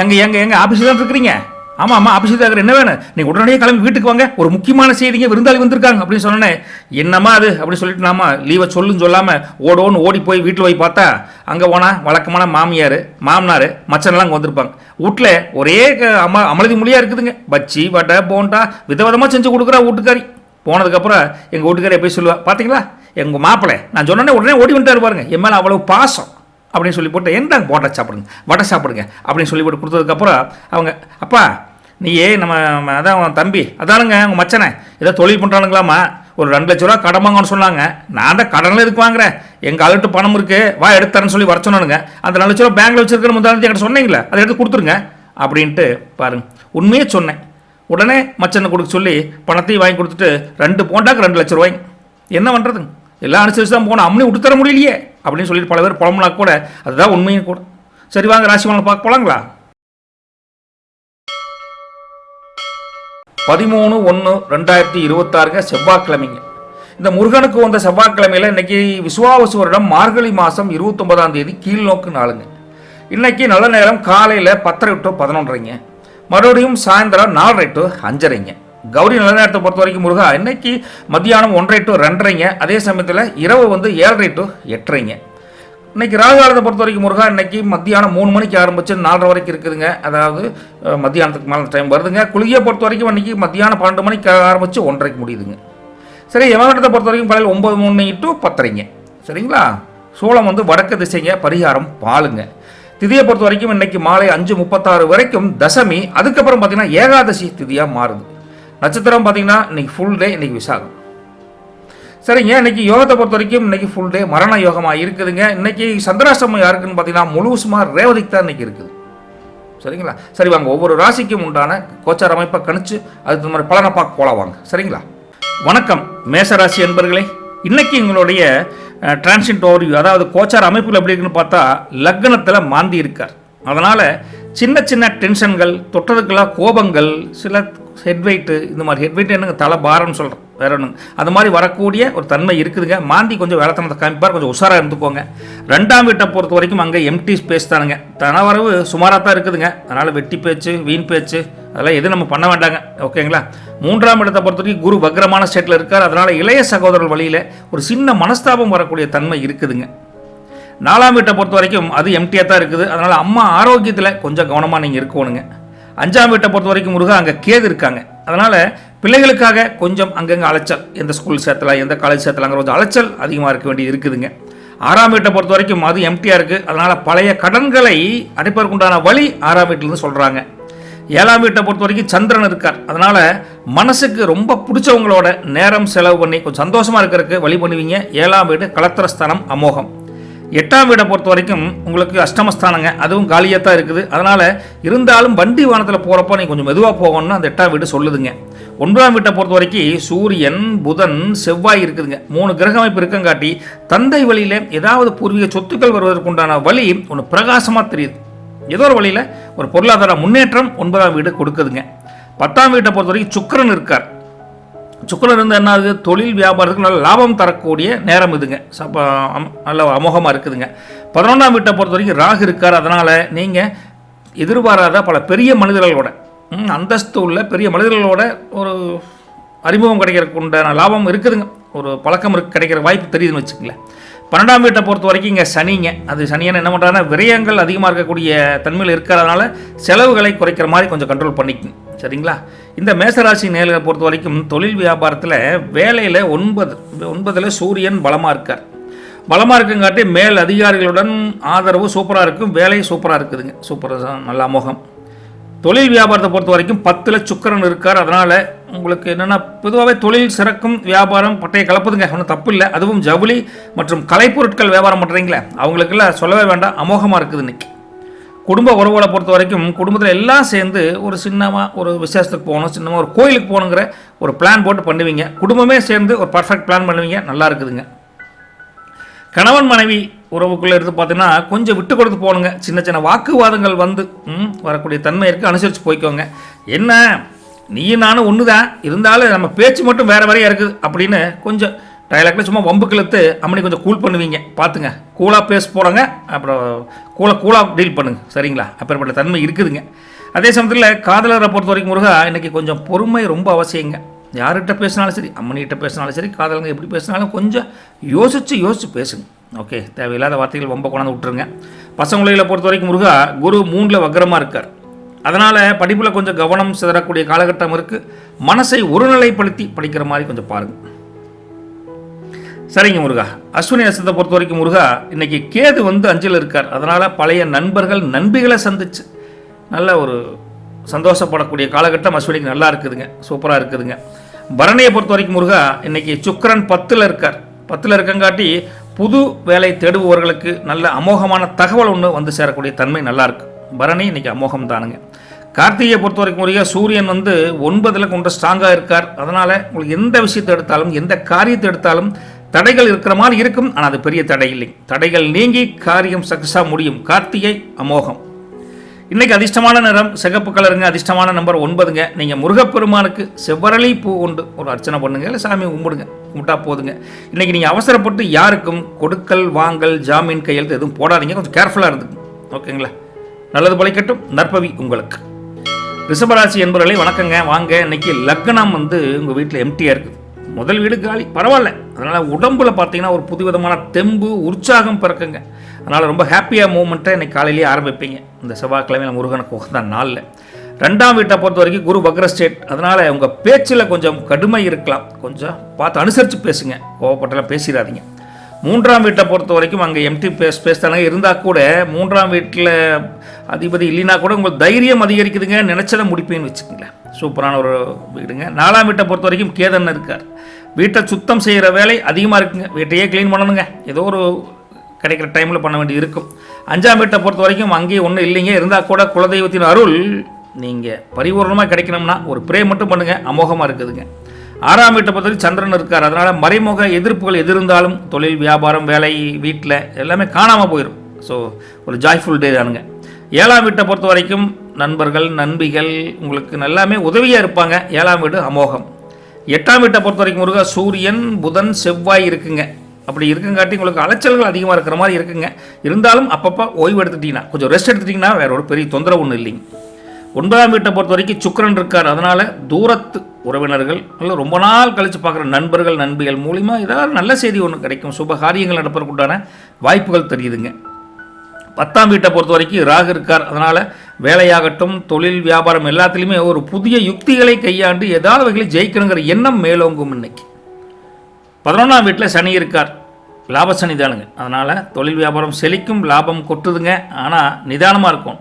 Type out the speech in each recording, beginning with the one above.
எங்க ஆஃபீஸில் தான் இருக்கிறீங்க? ஆமாம் ஆஃபீஸில் தான் என்ன வேணும்? நீங்கள் உடனடியே கிளம்பி வீட்டுக்கு வாங்க, ஒரு முக்கியமான செய்திங்க, விருந்தாளி வந்திருக்காங்க அப்படின்னு சொன்னேன். என்னம்மா அது அப்படின்னு சொல்லிட்டு நாம லீவை சொல்லுன்னு சொல்லாமல் ஓடோன்னு ஓடி போய் வீட்டில் போய் பார்த்தா அங்கே போனால் வழக்கமான மாமியார் மாமனார் மச்சனெல்லாம் அங்கே வந்திருப்பாங்க. வீட்டில் ஒரே அமளதி மொழியாக இருக்குதுங்க. பச்சி வடை போண்டா விதவிதமாக செஞ்சு கொடுக்குறா வீட்டுக்காரி. போனதுக்கப்புறம் எங்கள் வீட்டுக்காரி போய் சொல்லுவா, பார்த்தீங்களா எங்கள் மாப்பிள்ளை நான் சொன்னேன்னே உடனே ஓடி வந்துட்டாரு பாருங்க, என் மேலே அவ்வளோ பாசம் அப்படின்னு சொல்லி போட்டு என்ன போண்டா சாப்பிடுங்க வடை சாப்பிடுங்க அப்படின்னு சொல்லி போட்டு கொடுத்ததுக்கப்புறம் அவங்க, அப்பா நீயே நம்ம அதான் தம்பி அதானுங்க உங்கள் மச்சனை ஏதோ தொழில் பண்ணுறானுங்களாமா, ஒரு 2 லட்ச ரூபா கடன் வாங்கன்னு சொன்னாங்க. நான் தான் கடனில் எதுக்கு வாங்குறேன், எங்கள் ஆளுட்டு பணம் இருக்குது வா எடுத்துறேன்னு சொல்லி வர சொன்னானுங்க. அந்த 2 லட்ச ரூபா பேங்கில் வச்சிருக்கிற முதலாளி என்கிட்ட சொன்னீங்களே அதை எடுத்து கொடுத்துருங்க அப்படின்ட்டு பாருங்க. உண்மையே சொன்னேன். உடனே மச்சனை கொடுக்க சொல்லி பணத்தையும் வாங்கி கொடுத்துட்டு 2 போண்டாக்கு 2 லட்ச ரூபாய்ங்க. என்ன பண்ணுறதுங்க, எல்லாம் அனுசரித்து தான் போனோம், அம்மனி விட்டு தர முடியலையே அப்படின்னு சொல்லிட்டு பல பேர் புலம்புனா கூட அதுதான் உண்மையும் கூட. சரி வாங்க ராசி பலனை பார்க்க போகலாங்களா? 13/1/2026 செவ்வாய்க்கிழமைங்க. இந்த முருகனுக்கு வந்த செவ்வாய்க்கிழமையில் இன்னைக்கு விசுவாவசு வருடம் மார்கழி மாதம் 29ஆம் தேதி கீழ்நோக்கு நாளுங்க. இன்னைக்கு நல்ல நேரம் காலையில் 10:30 to 11:30, மறுபடியும் சாயந்தரம் 4:30 to 5:30. கௌரி நல்ல நேரத்தை பொறுத்த வரைக்கும் முருகா இன்னைக்கு மத்தியானம் 1:30 to 2:30, அதே சமயத்தில் இரவு 7:30 to 8:30. இன்னைக்கு ராகுகாலத்தை பொறுத்த வரைக்கும் முருகா இன்னைக்கு மத்தியானம் 3 மணிக்கு ஆரம்பிச்சு 4:30 வரைக்கும் இருக்குதுங்க. அதாவது மத்தியானத்துக்கு மேலே டைம் வருதுங்க. குளிகையை பொறுத்த வரைக்கும் இன்னைக்கு மத்தியானம் 12 மணிக்கு ஆரம்பிச்சு 1:30க்கு முடியுதுங்க. சரி, யமகண்டத்தை பொறுத்த வரைக்கும் காலையில் 9:03 to 10:30. சரிங்களா? சோளம் வடக்கு திசைங்க. பரிகாரம் பாலுங்க. திதியை பொறுத்த வரைக்கும் இன்னைக்கு மாலை 5:36 வரைக்கும் தசமி. அதுக்கப்புறம் பார்த்தீங்கன்னா ஏகாதசி திதியாக மாறுது. நட்சத்திரம் பார்த்தீங்கன்னா இன்னைக்கு ஃபுல் டே, இன்னைக்கு விசாகம். சரிங்க, இன்னைக்கு யோகத்தை பொறுத்த வரைக்கும் இன்னைக்கு ஃபுல் டே மரண யோகமாக இருக்குதுங்க. இன்னைக்கு சந்திராஷ்டமம் யாருக்குன்னு பார்த்தீங்கன்னா முழு சுமார் ரேவதிக்கு தான் இன்னைக்கு இருக்குது. சரிங்களா? சரி வாங்க, ஒவ்வொரு ராசிக்கும் உண்டான கோச்சார அமைப்பை கணிச்சு அதுக்கு மாதிரி பலனை பார்க்க போலாம் வாங்க. சரிங்களா? வணக்கம் மேசராசி என்பர்களே. இன்னைக்கு எங்களுடைய டிரான்சிட் ஓவர்வியூ, அதாவது கோச்சார அமைப்புகள் எப்படி இருக்குன்னு பார்த்தா லக்னத்தில் மாந்தி இருக்கார். அதனால் சின்ன சின்ன டென்ஷன்கள், தொட்டதுக்கெல்லாம் கோபங்கள், சில ஹெட்வெயிட்டு, இந்த மாதிரி ஹெட்வெயிட் என்னங்க தலை பாரம்னு சொல்கிறேன், வேற ஒன்றுங்க, அது மாதிரி வரக்கூடிய ஒரு தன்மை இருக்குதுங்க. மாந்தி கொஞ்சம் வேலைத்தனத்தை காமிப்பார், கொஞ்சம் உஷாராக இருந்துக்கோங்க. 2ஆம் வீட்டை பொறுத்த வரைக்கும் அங்கே எம்டி ஸ்பேஸ் தானுங்க. தனவரவு சுமாராக தான் இருக்குதுங்க. அதனால் வெட்டி பேச்சு வீண் பேச்சு அதெல்லாம் எதுவும் நம்ம பண்ண வேண்டாங்க. ஓகேங்களா? 3ஆம் இடத்தை பொறுத்த வரைக்கும் குரு வக்ரமான ஸ்டேட்டில் இருக்கார். அதனால் இளைய சகோதரர்கள் வழியில் ஒரு சின்ன மனஸ்தாபம் வரக்கூடிய தன்மை இருக்குதுங்க. 4ஆம் வீட்டை பொறுத்த வரைக்கும் அது எம்டியாக தான் இருக்குது. அதனால் அம்மா ஆரோக்கியத்தில் கொஞ்சம் கவனமாக நீங்கள் இருக்கணுங்க. 5ஆம் வீட்டை பொறுத்த வரைக்கும் முருகா அங்கே கேது இருக்காங்க. அதனால் பிள்ளைகளுக்காக கொஞ்சம் அங்கங்கே அலைச்சல், எந்த ஸ்கூல் சேர்த்தலாம் எந்த காலேஜ் சேர்த்தலாங்கிற கொஞ்சம் அலைச்சல் அதிகமாக இருக்க வேண்டியது இருக்குதுங்க. 6ஆம் வீட்டை பொறுத்த வரைக்கும் அது எம்டியாக இருக்குது. அதனால் பழைய கடன்களை அடைப்பதற்குண்டான வழி 6ஆம் வீட்டிலேருந்து சொல்கிறாங்க. 7ஆம் வீட்டை பொறுத்த வரைக்கும் சந்திரன் இருக்கார். அதனால் மனசுக்கு ரொம்ப பிடிச்சவங்களோட நேரம் செலவு பண்ணி கொஞ்சம் சந்தோஷமாக இருக்கிறதுக்கு வழி பண்ணுவீங்க. 7ஆம் வீடு கலத்திரஸ்தானம் அமோகம். 8ஆம் வீடை பொறுத்த வரைக்கும் உங்களுக்கு அஷ்டமஸ்தானங்க, அதுவும் காலியாக தான் இருக்குது. அதனால் இருந்தாலும் வண்டி வாகனத்தில் போகிறப்போ நீங்கள் கொஞ்சம் மெதுவாக போகணும்னு அந்த 8ஆம் வீடு சொல்லுதுங்க. 9ஆம் வீட்டை பொறுத்த வரைக்கும் சூரியன் புதன் செவ்வாய் இருக்குதுங்க. 3 கிரக அமைப்பு இருக்கங்காட்டி தந்தை வழியில் ஏதாவது பூர்வீக சொத்துக்கள் வருவதற்குண்டான வழி ஒன்று பிரகாசமாக தெரியுது. ஏதோ ஒரு வழியில் ஒரு பொருளாதார முன்னேற்றம் 9ஆம் வீடு கொடுக்குதுங்க. 10ஆம் வீட்டை பொறுத்த வரைக்கும் சுக்கிரன் இருக்கார். சுக்கிரன் இருந்து என்ன ஆகுது, தொழில் வியாபாரத்துக்கு நல்ல லாபம் தரக்கூடிய நேரம் இதுங்க. நல்ல அமோகமாக இருக்குதுங்க. 11ஆம் வீட்டை பொறுத்த வரைக்கும் ராகு இருக்கார். அதனால் நீங்கள் எதிர்பாராத பல பெரிய மனிதர்களோட அந்தஸ்து உள்ள பெரிய மனிதர்களோட ஒரு அறிமுகம் கிடைக்கிறதுக்கு உண்டான லாபம் இருக்குதுங்க. ஒரு பழக்கம் கிடைக்கிற வாய்ப்பு தெரியுதுன்னு வச்சுக்கங்களேன். 12ஆம் வீட்டை பொறுத்த வரைக்கும் இங்கே சனிங்க. அது சனியான என்ன பண்ணுறாங்கன்னா விரயங்கள் அதிகமாக இருக்கக்கூடிய தன்மையில் இருக்கிறதுனால செலவுகளை குறைக்கிற மாதிரி கொஞ்சம் கண்ட்ரோல் பண்ணிக்கங்க. சரிங்களா? இந்த மேசராசி நேர்களை பொறுத்த வரைக்கும் தொழில் வியாபாரத்தில் வேலையில் 9ல் சூரியன் பலமாக இருக்கார். பலமாக இருக்குங்காட்டி மேல் அதிகாரிகளுடன் ஆதரவு சூப்பராக இருக்கும். வேலை சூப்பராக இருக்குதுங்க. சூப்பராக நல்ல அமோகம். தொழில் வியாபாரத்தை பொறுத்த வரைக்கும் 10ல் சுக்கிரன் இருக்கார். அதனால் உங்களுக்கு என்னென்னா பொதுவாகவே தொழில் சிறக்கும், வியாபாரம் பட்டையை கலப்புதுங்க, ஒன்றும் தப்பு இல்லை. அதுவும் ஜவுளி மற்றும் கலைப்பொருட்கள் வியாபாரம் பண்ணுறீங்களே அவங்களுக்கெல்லாம் சொல்லவே வேண்டாம், அமோகமாக இருக்குது இன்னைக்கு. குடும்ப உறவுகளை பொறுத்த வரைக்கும் குடும்பத்தில் எல்லாம் சேர்ந்து ஒரு சின்னமாக ஒரு விசேஷத்துக்கு போகணும், சின்னமாக ஒரு கோயிலுக்கு போகணுங்கிற ஒரு பிளான் போட்டு பண்ணுவீங்க. குடும்பமே சேர்ந்து ஒரு பர்ஃபெக்ட் பிளான் பண்ணுவீங்க. நல்லா இருக்குதுங்க. கணவன் மனைவி உறவுக்குள்ளே எடுத்து பார்த்தீங்கன்னா கொஞ்சம் விட்டு கொடுத்து போகணுங்க. சின்ன சின்ன வாக்குவாதங்கள் வரக்கூடிய தன்மை இருக்குது. அனுசரித்து போய்க்கோங்க. என்ன நீ நானும் ஒன்று தான், இருந்தாலும் நம்ம பேச்சு மட்டும் வேறு வேறையாக இருக்குது அப்படின்னு கொஞ்சம் டைலாக்ல சும்மா வம்புக்கு இழுத்து அம்மனி கொஞ்சம் கூல் பண்ணுவீங்க, பார்த்துங்க. கூலாக பேச போகிறாங்க, அப்புறம் கூலாக டீல் பண்ணுங்க, சரிங்களா? அப்பேற்பட்ட தன்மை இருக்குதுங்க. அதே சமயத்தில் காதலரை பொறுத்த வரைக்கும் முருகா இன்றைக்கி கொஞ்சம் பொறுமை ரொம்ப அவசியங்க. யார்கிட்ட பேசினாலும் சரி, அம்மனிகிட்ட பேசினாலும் சரி, காதலங்க எப்படி பேசினாலும் கொஞ்சம் யோசித்து பேசுங்க. ஓகே, தேவையில்லாத வார்த்தைகள் ரொம்ப கொண்டாந்து விட்டுருங்க. பசங்களை பொறுத்த வரைக்கும் முருகா குரு 3ல் வக்ரமாக இருக்கார். அதனால் படிப்பில் கொஞ்சம் கவனம் சிதறக்கூடிய காலகட்டம் இருக்குது. மனசை ஒருநிலைப்படுத்தி படிக்கிற மாதிரி கொஞ்சம் பாருங்கள். சரிங்க முருகா. அஸ்வினி நட்சத்திரத்தை பொறுத்த வரைக்கும் முருகா இன்றைக்கி கேது 5ல் இருக்கார். அதனால் பழைய நண்பர்கள் நண்பிகளை சந்திச்சு நல்ல ஒரு சந்தோஷப்படக்கூடிய காலகட்டம் அஸ்வினிக்கு நல்லா இருக்குதுங்க, சூப்பராக இருக்குதுங்க. பரணியை பொறுத்த வரைக்கும் முருகா இன்றைக்கி சுக்கிரன் 10ல் இருக்கார். 10ல் இருக்கங்காட்டி புது வேலை தேடுபவர்களுக்கு நல்ல அமோகமான தகவல் ஒன்று வந்து சேரக்கூடிய தன்மை நல்லாயிருக்கு. பரணி இன்றைக்கி அமோகம் தானுங்க. கார்த்திகையை பொறுத்த வரைக்கும் முருகா சூரியன் 9ல் கொஞ்சம் ஸ்ட்ராங்காக இருக்கார். அதனால் உங்களுக்கு எந்த விஷயத்தை எடுத்தாலும் எந்த காரியத்தை எடுத்தாலும் தடைகள் இருக்கிற மாதிரி இருக்கும். ஆனால் அது பெரிய தடை இல்லை. தடைகள் நீங்கி காரியம் சக்ஸஸாக முடியும். கார்த்திகை அமோகம். இன்றைக்கி அதிர்ஷ்டமான நிறம் சிகப்பு கலருங்க. அதிர்ஷ்டமான நம்பர் 9ங்க. நீங்கள் முருகப்பெருமானுக்கு செவ்வரளி பூ கொண்டு ஒரு அர்ச்சனை பண்ணுங்க, இல்லை சாமி கும்பிடுங்க, கும்பிட்டா போதுங்க. இன்றைக்கி நீங்கள் அவசரப்பட்டு யாருக்கும் கொடுக்கல் வாங்கல் ஜாமீன் கையெழுத்து எதுவும் போடாதீங்க, கொஞ்சம் கேர்ஃபுல்லாக இருந்துங்க. ஓகேங்களா? நல்லது பலிக்கட்டும். நற்பவி உங்களுக்கு. ரிஷபராசி என்பவர்களை வணக்கங்க. வாங்க. இன்றைக்கி லக்னம் உங்கள் வீட்டில் எம்டியாக இருக்குது. முதல் வீடு காலி, பரவாயில்ல. அதனால் உடம்பில் பார்த்தீங்கன்னா ஒரு புதுவிதமான தெம்பு உற்சாகம் பிறக்குங்க. அதனால் ரொம்ப ஹாப்பியாக மூமெண்ட்டை இன்றைக்கி காலையிலேயே ஆரம்பிப்பீங்க. இந்த செவ்வாய்க்கிழமையில் முருகனுக்கு உகந்த நாளில். 2ஆம் வீட்டை பொறுத்த வரைக்கும் குரு வக்ர ஸ்டேட். அதனால் உங்கள் பேச்சில் கொஞ்சம் கடுமை இருக்கலாம், கொஞ்சம் பார்த்து அனுசரித்து பேசுங்க, கோவப்பட்டெல்லாம் பேசிடாதீங்க. 3ஆம் வீட்டை பொறுத்த வரைக்கும் அங்கே எம்டி பேசுதானே இருந்தால் கூட 3ஆம் வீட்டில் அதிபதி இல்லைனா கூட உங்களுக்கு தைரியம் அதிகரிக்குதுங்க, நினச்சதை முடிப்பேன்னு வச்சுக்கோங்களேன். சூப்பரான ஒரு வீடுங்க. 4ஆம் வீட்டை பொறுத்த வரைக்கும் கேதன் இருக்கார். வீட்டை சுத்தம் செய்கிற வேலை அதிகமாக இருக்குங்க. வீட்டையே க்ளீன் பண்ணணுங்க, ஏதோ ஒரு கிடைக்கிற டைமில் பண்ண வேண்டியது இருக்கும். 5ஆம் வீட்டை பொறுத்த வரைக்கும் அங்கேயும் ஒன்றும் இல்லைங்க, இருந்தால் கூட குலதெய்வத்தின் அருள் நீங்கள் பரிபூர்ணமாக கிடைக்கணும்னா ஒரு ப்ரே மட்டும் பண்ணுங்கள், அமோகமாக இருக்குதுங்க. 6ஆம் வீட்டை பொறுத்த வரைக்கும் சந்திரன் இருக்கார். அதனால் மறைமுக எதிர்ப்புகள் எது இருந்தாலும் தொழில் வியாபாரம் வேலை வீட்டில் எல்லாமே காணாமல் போயிடும். ஸோ ஒரு ஜாய்ஃபுல் டே தானுங்க. 7ஆம் வீட்டை பொறுத்த வரைக்கும் நண்பர்கள் நண்பிகள் உங்களுக்கு நல்லாமே உதவியாக இருப்பாங்க. 7ஆம் வீடு அமோகம். 8ஆம் வீட்டை பொறுத்த வரைக்கும் முருகா சூரியன் புதன் செவ்வாய் இருக்குங்க. அப்படி இருக்குங்காட்டி உங்களுக்கு அலைச்சல்கள் அதிகமாக இருக்கிற மாதிரி இருக்குங்க. இருந்தாலும் அப்பப்போ ஓய்வு எடுத்துட்டிங்கன்னா, கொஞ்சம் ரெஸ்ட் எடுத்துட்டிங்கன்னா வேற ஒரு பெரிய தொந்தரவு ஒன்றும் இல்லைங்க. 9ஆம் வீட்டை பொறுத்த வரைக்கும் சுக்கிரன் இருக்கார். அதனால் தூரத்து உறவினர்கள் இல்லை ரொம்ப நாள் கழித்து பார்க்குற நண்பர்கள் நண்பிகள் மூலிமா ஏதாவது நல்ல செய்தி ஒன்று கிடைக்கும். சுப காரியங்கள் நடப்பதற்குண்டான வாய்ப்புகள் தெரியுதுங்க. 10ஆம் வீட்டை பொறுத்த வரைக்கும் ராகு இருக்கார். அதனால் வேலையாகட்டும் தொழில் வியாபாரம் எல்லாத்துலேயுமே ஒரு புதிய யுக்திகளை கையாண்டு ஏதாவது வகையில் ஜெயிக்கணுங்கிற எண்ணம் மேலோங்கும். இன்னைக்கு 11ஆம் வீட்டில் சனி இருக்கார். லாப சனி தானுங்க. அதனால் தொழில் வியாபாரம் செழிக்கும், லாபம் கொட்டுதுங்க. ஆனால் நிதானமாக இருக்கும்.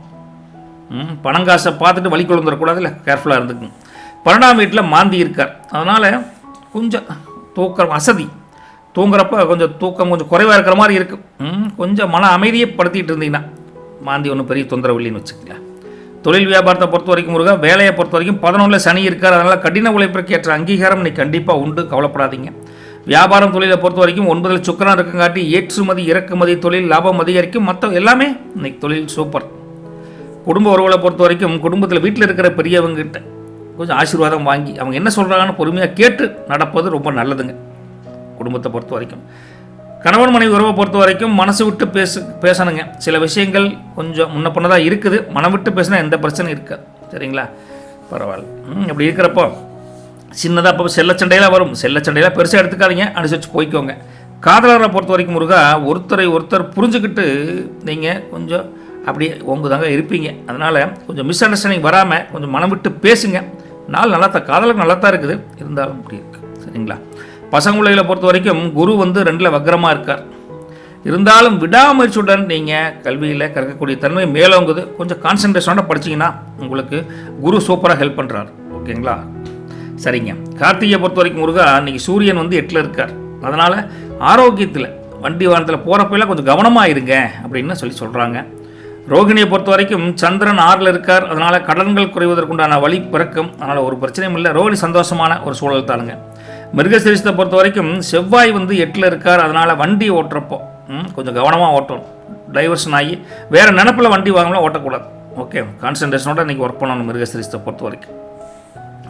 பணங்காசை பார்த்துட்டு வழி கொழுந்துடக்கூடாது, இல்லை கேர்ஃபுல்லாக இருந்துக்குங்க. 12ஆம் வீட்டில் மாந்தி இருக்கார். அதனால் கொஞ்சம் தூக்கம் அசதி, தூங்குறப்ப கொஞ்சம் தூக்கம் கொஞ்சம் குறைவாக இருக்கிற மாதிரி இருக்கும். கொஞ்சம் மன அமைதியை படுத்திகிட்டு இருந்தீங்கன்னா மாந்தி ஒன்றும் பெரிய தொந்தரவு இல்லைன்னு வச்சுக்கோங்களேன். தொழில் வியாபாரத்தை பொறுத்த வரைக்கும் முருகா வேலையை பொறுத்த வரைக்கும் 11ல் சனி இருக்கார். அதனால் கடின உழைப்பிற்கு ஏற்ற அங்கீகாரம் இன்னைக்கு கண்டிப்பாக உண்டு, கவலைப்படாதீங்க. வியாபாரம் தொழிலை பொறுத்த வரைக்கும் 9ல் சுக்கிரன் இருக்குங்காட்டி ஏற்றுமதி இறக்குமதி தொழில் லாபம் அதிகரிக்கும். மற்ற எல்லாமே இன்னைக்கு தொழில் சூப்பர். குடும்ப உறவுகளை பொறுத்த வரைக்கும் குடும்பத்தில் வீட்டில் இருக்கிற பெரியவங்ககிட்ட கொஞ்சம் ஆசீர்வாதம் வாங்கி அவங்க என்ன சொல்கிறாங்கன்னு பொறுமையாக கேட்டு நடப்பது ரொம்ப நல்லதுங்க. குடும்பத்தை பொறுத்த வரைக்கும் கணவன் மனைவி உறவை பொறுத்த வரைக்கும் மனசு விட்டு பேசணுங்க. சில விஷயங்கள் கொஞ்சம் முன்ன பண்ணதாக இருக்குது, மனம் விட்டு பேசினா எந்த பிரச்சனையும் இருக்காது. சரிங்களா? பரவாயில்ல. அப்படி இருக்கிறப்போ சின்னதாக இப்போ செல்லச்சண்டையெல்லாம் வரும். செல்லச்சண்டையெல்லாம் பெருசாக எடுத்துக்காதீங்க, அனுசரித்து போய்க்கோங்க. காதலரை பொறுத்த வரைக்கும் முருகா ஒருத்தரை ஒருத்தர் புரிஞ்சுக்கிட்டு நீங்கள் கொஞ்சம் அப்படியே தாங்க இருப்பீங்க. அதனால் கொஞ்சம் மிஸ் அண்டர்ஸ்டாண்டிங் வராமல் கொஞ்சம் மனம் விட்டு பேசுங்க. நாள் நல்லா தான், காதலுக்கு நல்லா தான் இருக்குது, இருந்தாலும் அப்படி இருக்குது. சரிங்களா? பசங்க பிள்ளைகளை பொறுத்த வரைக்கும் குரு 2ல் வக்ரமாக இருக்கார். இருந்தாலும் விடாமுயற்சியுடன் நீங்கள் கல்வியில் கற்கக்கூடிய தன்மை மேலோங்குது. கொஞ்சம் கான்சன்ட்ரேஷனோட படிச்சிங்கன்னா உங்களுக்கு குரு சூப்பராக ஹெல்ப் பண்ணுறாரு. ஓகேங்களா? சரிங்க. கார்த்திகையை பொறுத்த வரைக்கும் முருகா இன்றைக்கி சூரியன் 8ல் இருக்கார். அதனால் ஆரோக்கியத்தில் வண்டி வாகனத்தில் போகிறப்பெல்லாம் கொஞ்சம் கவனமாக இருங்க அப்படின்னு சொல்கிறாங்க. ரோகிணியை பொறுத்த வரைக்கும் சந்திரன் 6ல் இருக்கார். அதனால் கடன்கள் குறைவதற்குண்டான வழி பிறக்கும். அதனால் ஒரு பிரச்சனையும் இல்லை. ரோகிணி சந்தோஷமான ஒரு சூழல் தானுங்க. மிருகசீரிஷத்தை பொறுத்த வரைக்கும் செவ்வாய் 8ல் இருக்கார். அதனால் வண்டி ஓட்டுறப்போ கொஞ்சம் கவனமாக ஓட்டணும். டைவர்ஷன் ஆகி வேறு நினப்பில் வண்டி வாங்கலாம் ஓட்டக்கூடாது. ஓகே, கான்சன்ட்ரேஷனோட இன்றைக்கி ஒர்க் பண்ணணும் மிருகசீரிஷத்தை பொறுத்த வரைக்கும்.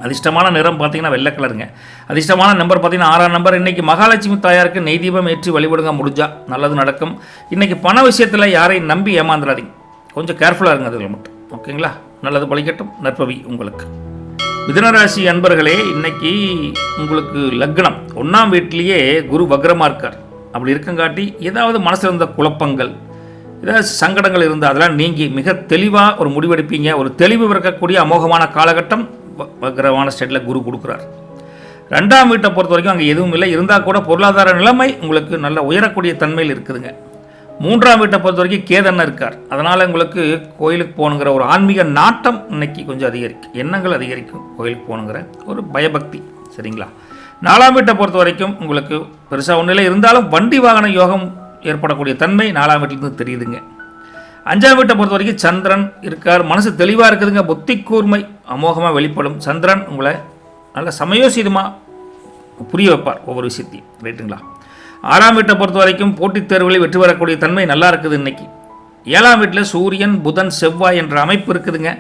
அதிர்ஷ்டமான நிறம் பார்த்தீங்கன்னா வெள்ளை கலருங்க. அதிர்ஷ்டமான நம்பர் பார்த்தீங்கன்னா 6ஆம் நம்பர். இன்றைக்கி மகாலட்சுமி தாயாருக்கு நெய் தீபம் ஏற்றி வழிபடுங்க, முடிஞ்சால் நல்லது நடக்கும். இன்றைக்கி பண விஷயத்தில் யாரையும் நம்பி ஏமாந்துடாதீங்க, கொஞ்சம் கேர்ஃபுல்லாக இருங்க அதில் மட்டும். ஓகேங்களா? நல்லது பலிக்கட்டும். நற்பவி உங்களுக்கு. மிதுனராசி அன்பர்களே, இன்னைக்கு உங்களுக்கு லக்னம் 1ஆம் வீட்டிலேயே குரு வக்ரமாக இருக்கார். அப்படி இருக்கங்காட்டி ஏதாவது மனசில் இருந்த குழப்பங்கள், ஏதாவது சங்கடங்கள் இருந்தால் அதெல்லாம் நீங்கி மிக தெளிவாக ஒரு முடிவெடுப்பீங்க. ஒரு தெளிவு பிறக்கக்கூடிய அமோகமான காலகட்டம் வக்ரமான ஸ்டேட்டில் குரு கொடுக்குறார். 2ஆம் வீட்டை பொறுத்த வரைக்கும் அங்கே எதுவும் இல்லை, இருந்தால் கூட பொருளாதார நிலைமை உங்களுக்கு நல்ல உயரக்கூடிய தன்மையில் இருக்குதுங்க. 3ஆம் வீட்டை பொறுத்த வரைக்கும் கேதன்னு இருக்கார். அதனால் உங்களுக்கு கோயிலுக்கு போகணுங்கிற ஒரு ஆன்மீக நாட்டம் இன்னைக்கு கொஞ்சம் அதிகரிக்கும், எண்ணங்கள் அதிகரிக்கும், கோயிலுக்கு போகணுங்கிற ஒரு பயபக்தி. சரிங்களா? 4ஆம் வீட்டை பொறுத்த வரைக்கும் உங்களுக்கு பெருசாக ஒன்றில் இருந்தாலும் வண்டி வாகன யோகம் ஏற்படக்கூடிய தன்மை 4ஆம் வீட்டிலிருந்து தெரியுதுங்க. 5ஆம் வீட்டை பொறுத்த வரைக்கும் சந்திரன் இருக்கார். மனசு தெளிவாக இருக்குதுங்க, புத்தி கூர்மை அமோகமாக வெளிப்படும். சந்திரன் உங்களை நல்ல சமயோசிதமாக புரிய வைப்பார் ஒவ்வொரு விஷயத்தையும். ரைட்டுங்களா? 6ஆம் வீட்டை பொறுத்த வரைக்கும் போட்டித் தேர்வுகளில் வெற்றி பெறக்கூடிய தன்மை நல்லா இருக்குது இன்னைக்கு. 7ஆம் வீட்டில் சூரியன் புதன் செவ்வாய் என்ற அமைப்பு இருக்குதுங்க.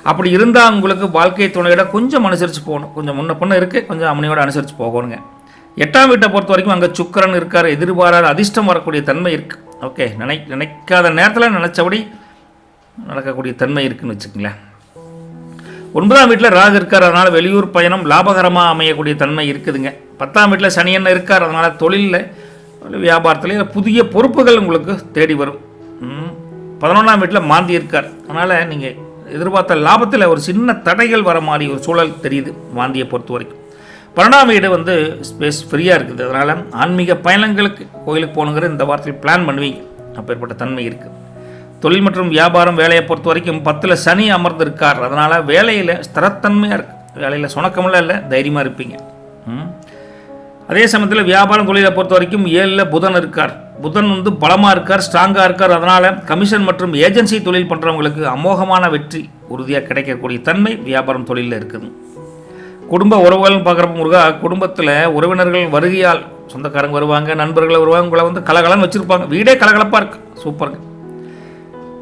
அப்படி இருந்தால் உங்களுக்கு வாழ்க்கை துணையோட கொஞ்சம் அனுசரித்து போகணும், கொஞ்சம் முன்ன பொண்ணு இருக்குது, கொஞ்சம் அம்மனியோட அனுசரித்து போகணுங்க. 8ஆம் வீட்டை பொறுத்த வரைக்கும் அங்கே சுக்கிரன் இருக்கார். எதிர்பாராத அதிர்ஷ்டம் வரக்கூடிய தன்மை இருக்குது. ஓகே, நினைக்காத நேரத்தில் நினச்சபடி நடக்கக்கூடிய தன்மை இருக்குதுன்னு வச்சுக்கங்களேன். 9ஆம் வீட்டில் ராகு இருக்கார். அதனால் வெளியூர் பயணம் லாபகரமாக அமையக்கூடிய தன்மை இருக்குதுங்க. 10ஆம் வீட்டில் சனியன் இருக்கார். அதனால் தொழிலில் வியாபாரத்தில் புதிய பொறுப்புகள் உங்களுக்கு தேடி வரும். 11ஆம் வீட்டில் மாந்தி இருக்கார். அதனால் நீங்கள் எதிர்பார்த்த லாபத்தில் ஒரு சின்ன தடைகள் வர மாதிரி ஒரு சூழல் தெரியுது மாந்தியை பொறுத்த வரைக்கும். 12ஆம் வீடு ஸ்பேஸ் ஃப்ரீயாக இருக்குது. அதனால் ஆன்மீக பயணங்களுக்கு கோயிலுக்கு போகணுங்கிற இந்த வாரத்தில் பிளான் பண்ணுவீங்க. அப்பேற்பட்ட தன்மை இருக்குது. தொழில் மற்றும் வியாபாரம் வேலையை பொறுத்த வரைக்கும் 10ல் சனி அமர்ந்து இருக்கார். அதனால் வேலையில் ஸ்திரத்தன்மையாக இருக்குது, வேலையில் சுணக்கமெல்லாம் இல்லை, தைரியமாக இருப்பீங்க. அதே சமயத்தில் வியாபாரம் தொழிலை பொறுத்த வரைக்கும் 7ல் புதன் இருக்கார். புதன் பலமாக இருக்கார், ஸ்ட்ராங்காக இருக்கார். அதனால் கமிஷன் மற்றும் ஏஜென்சி தொழில் பண்ணுறவங்களுக்கு அமோகமான வெற்றி உறுதியாக கிடைக்கக்கூடிய தன்மை வியாபாரம் தொழிலில் இருக்குது. குடும்ப உறவுகள்னு பார்க்குறப்ப முருகா, குடும்பத்தில் உறவினர்கள் வருகையால் சொந்தக்காரங்க வருவாங்க, நண்பர்கள் வருவாங்க, உங்களை கலகலன்னு வச்சுருப்பாங்க. வீடே கலகலப்பாக இருக்குது, சூப்பருங்க.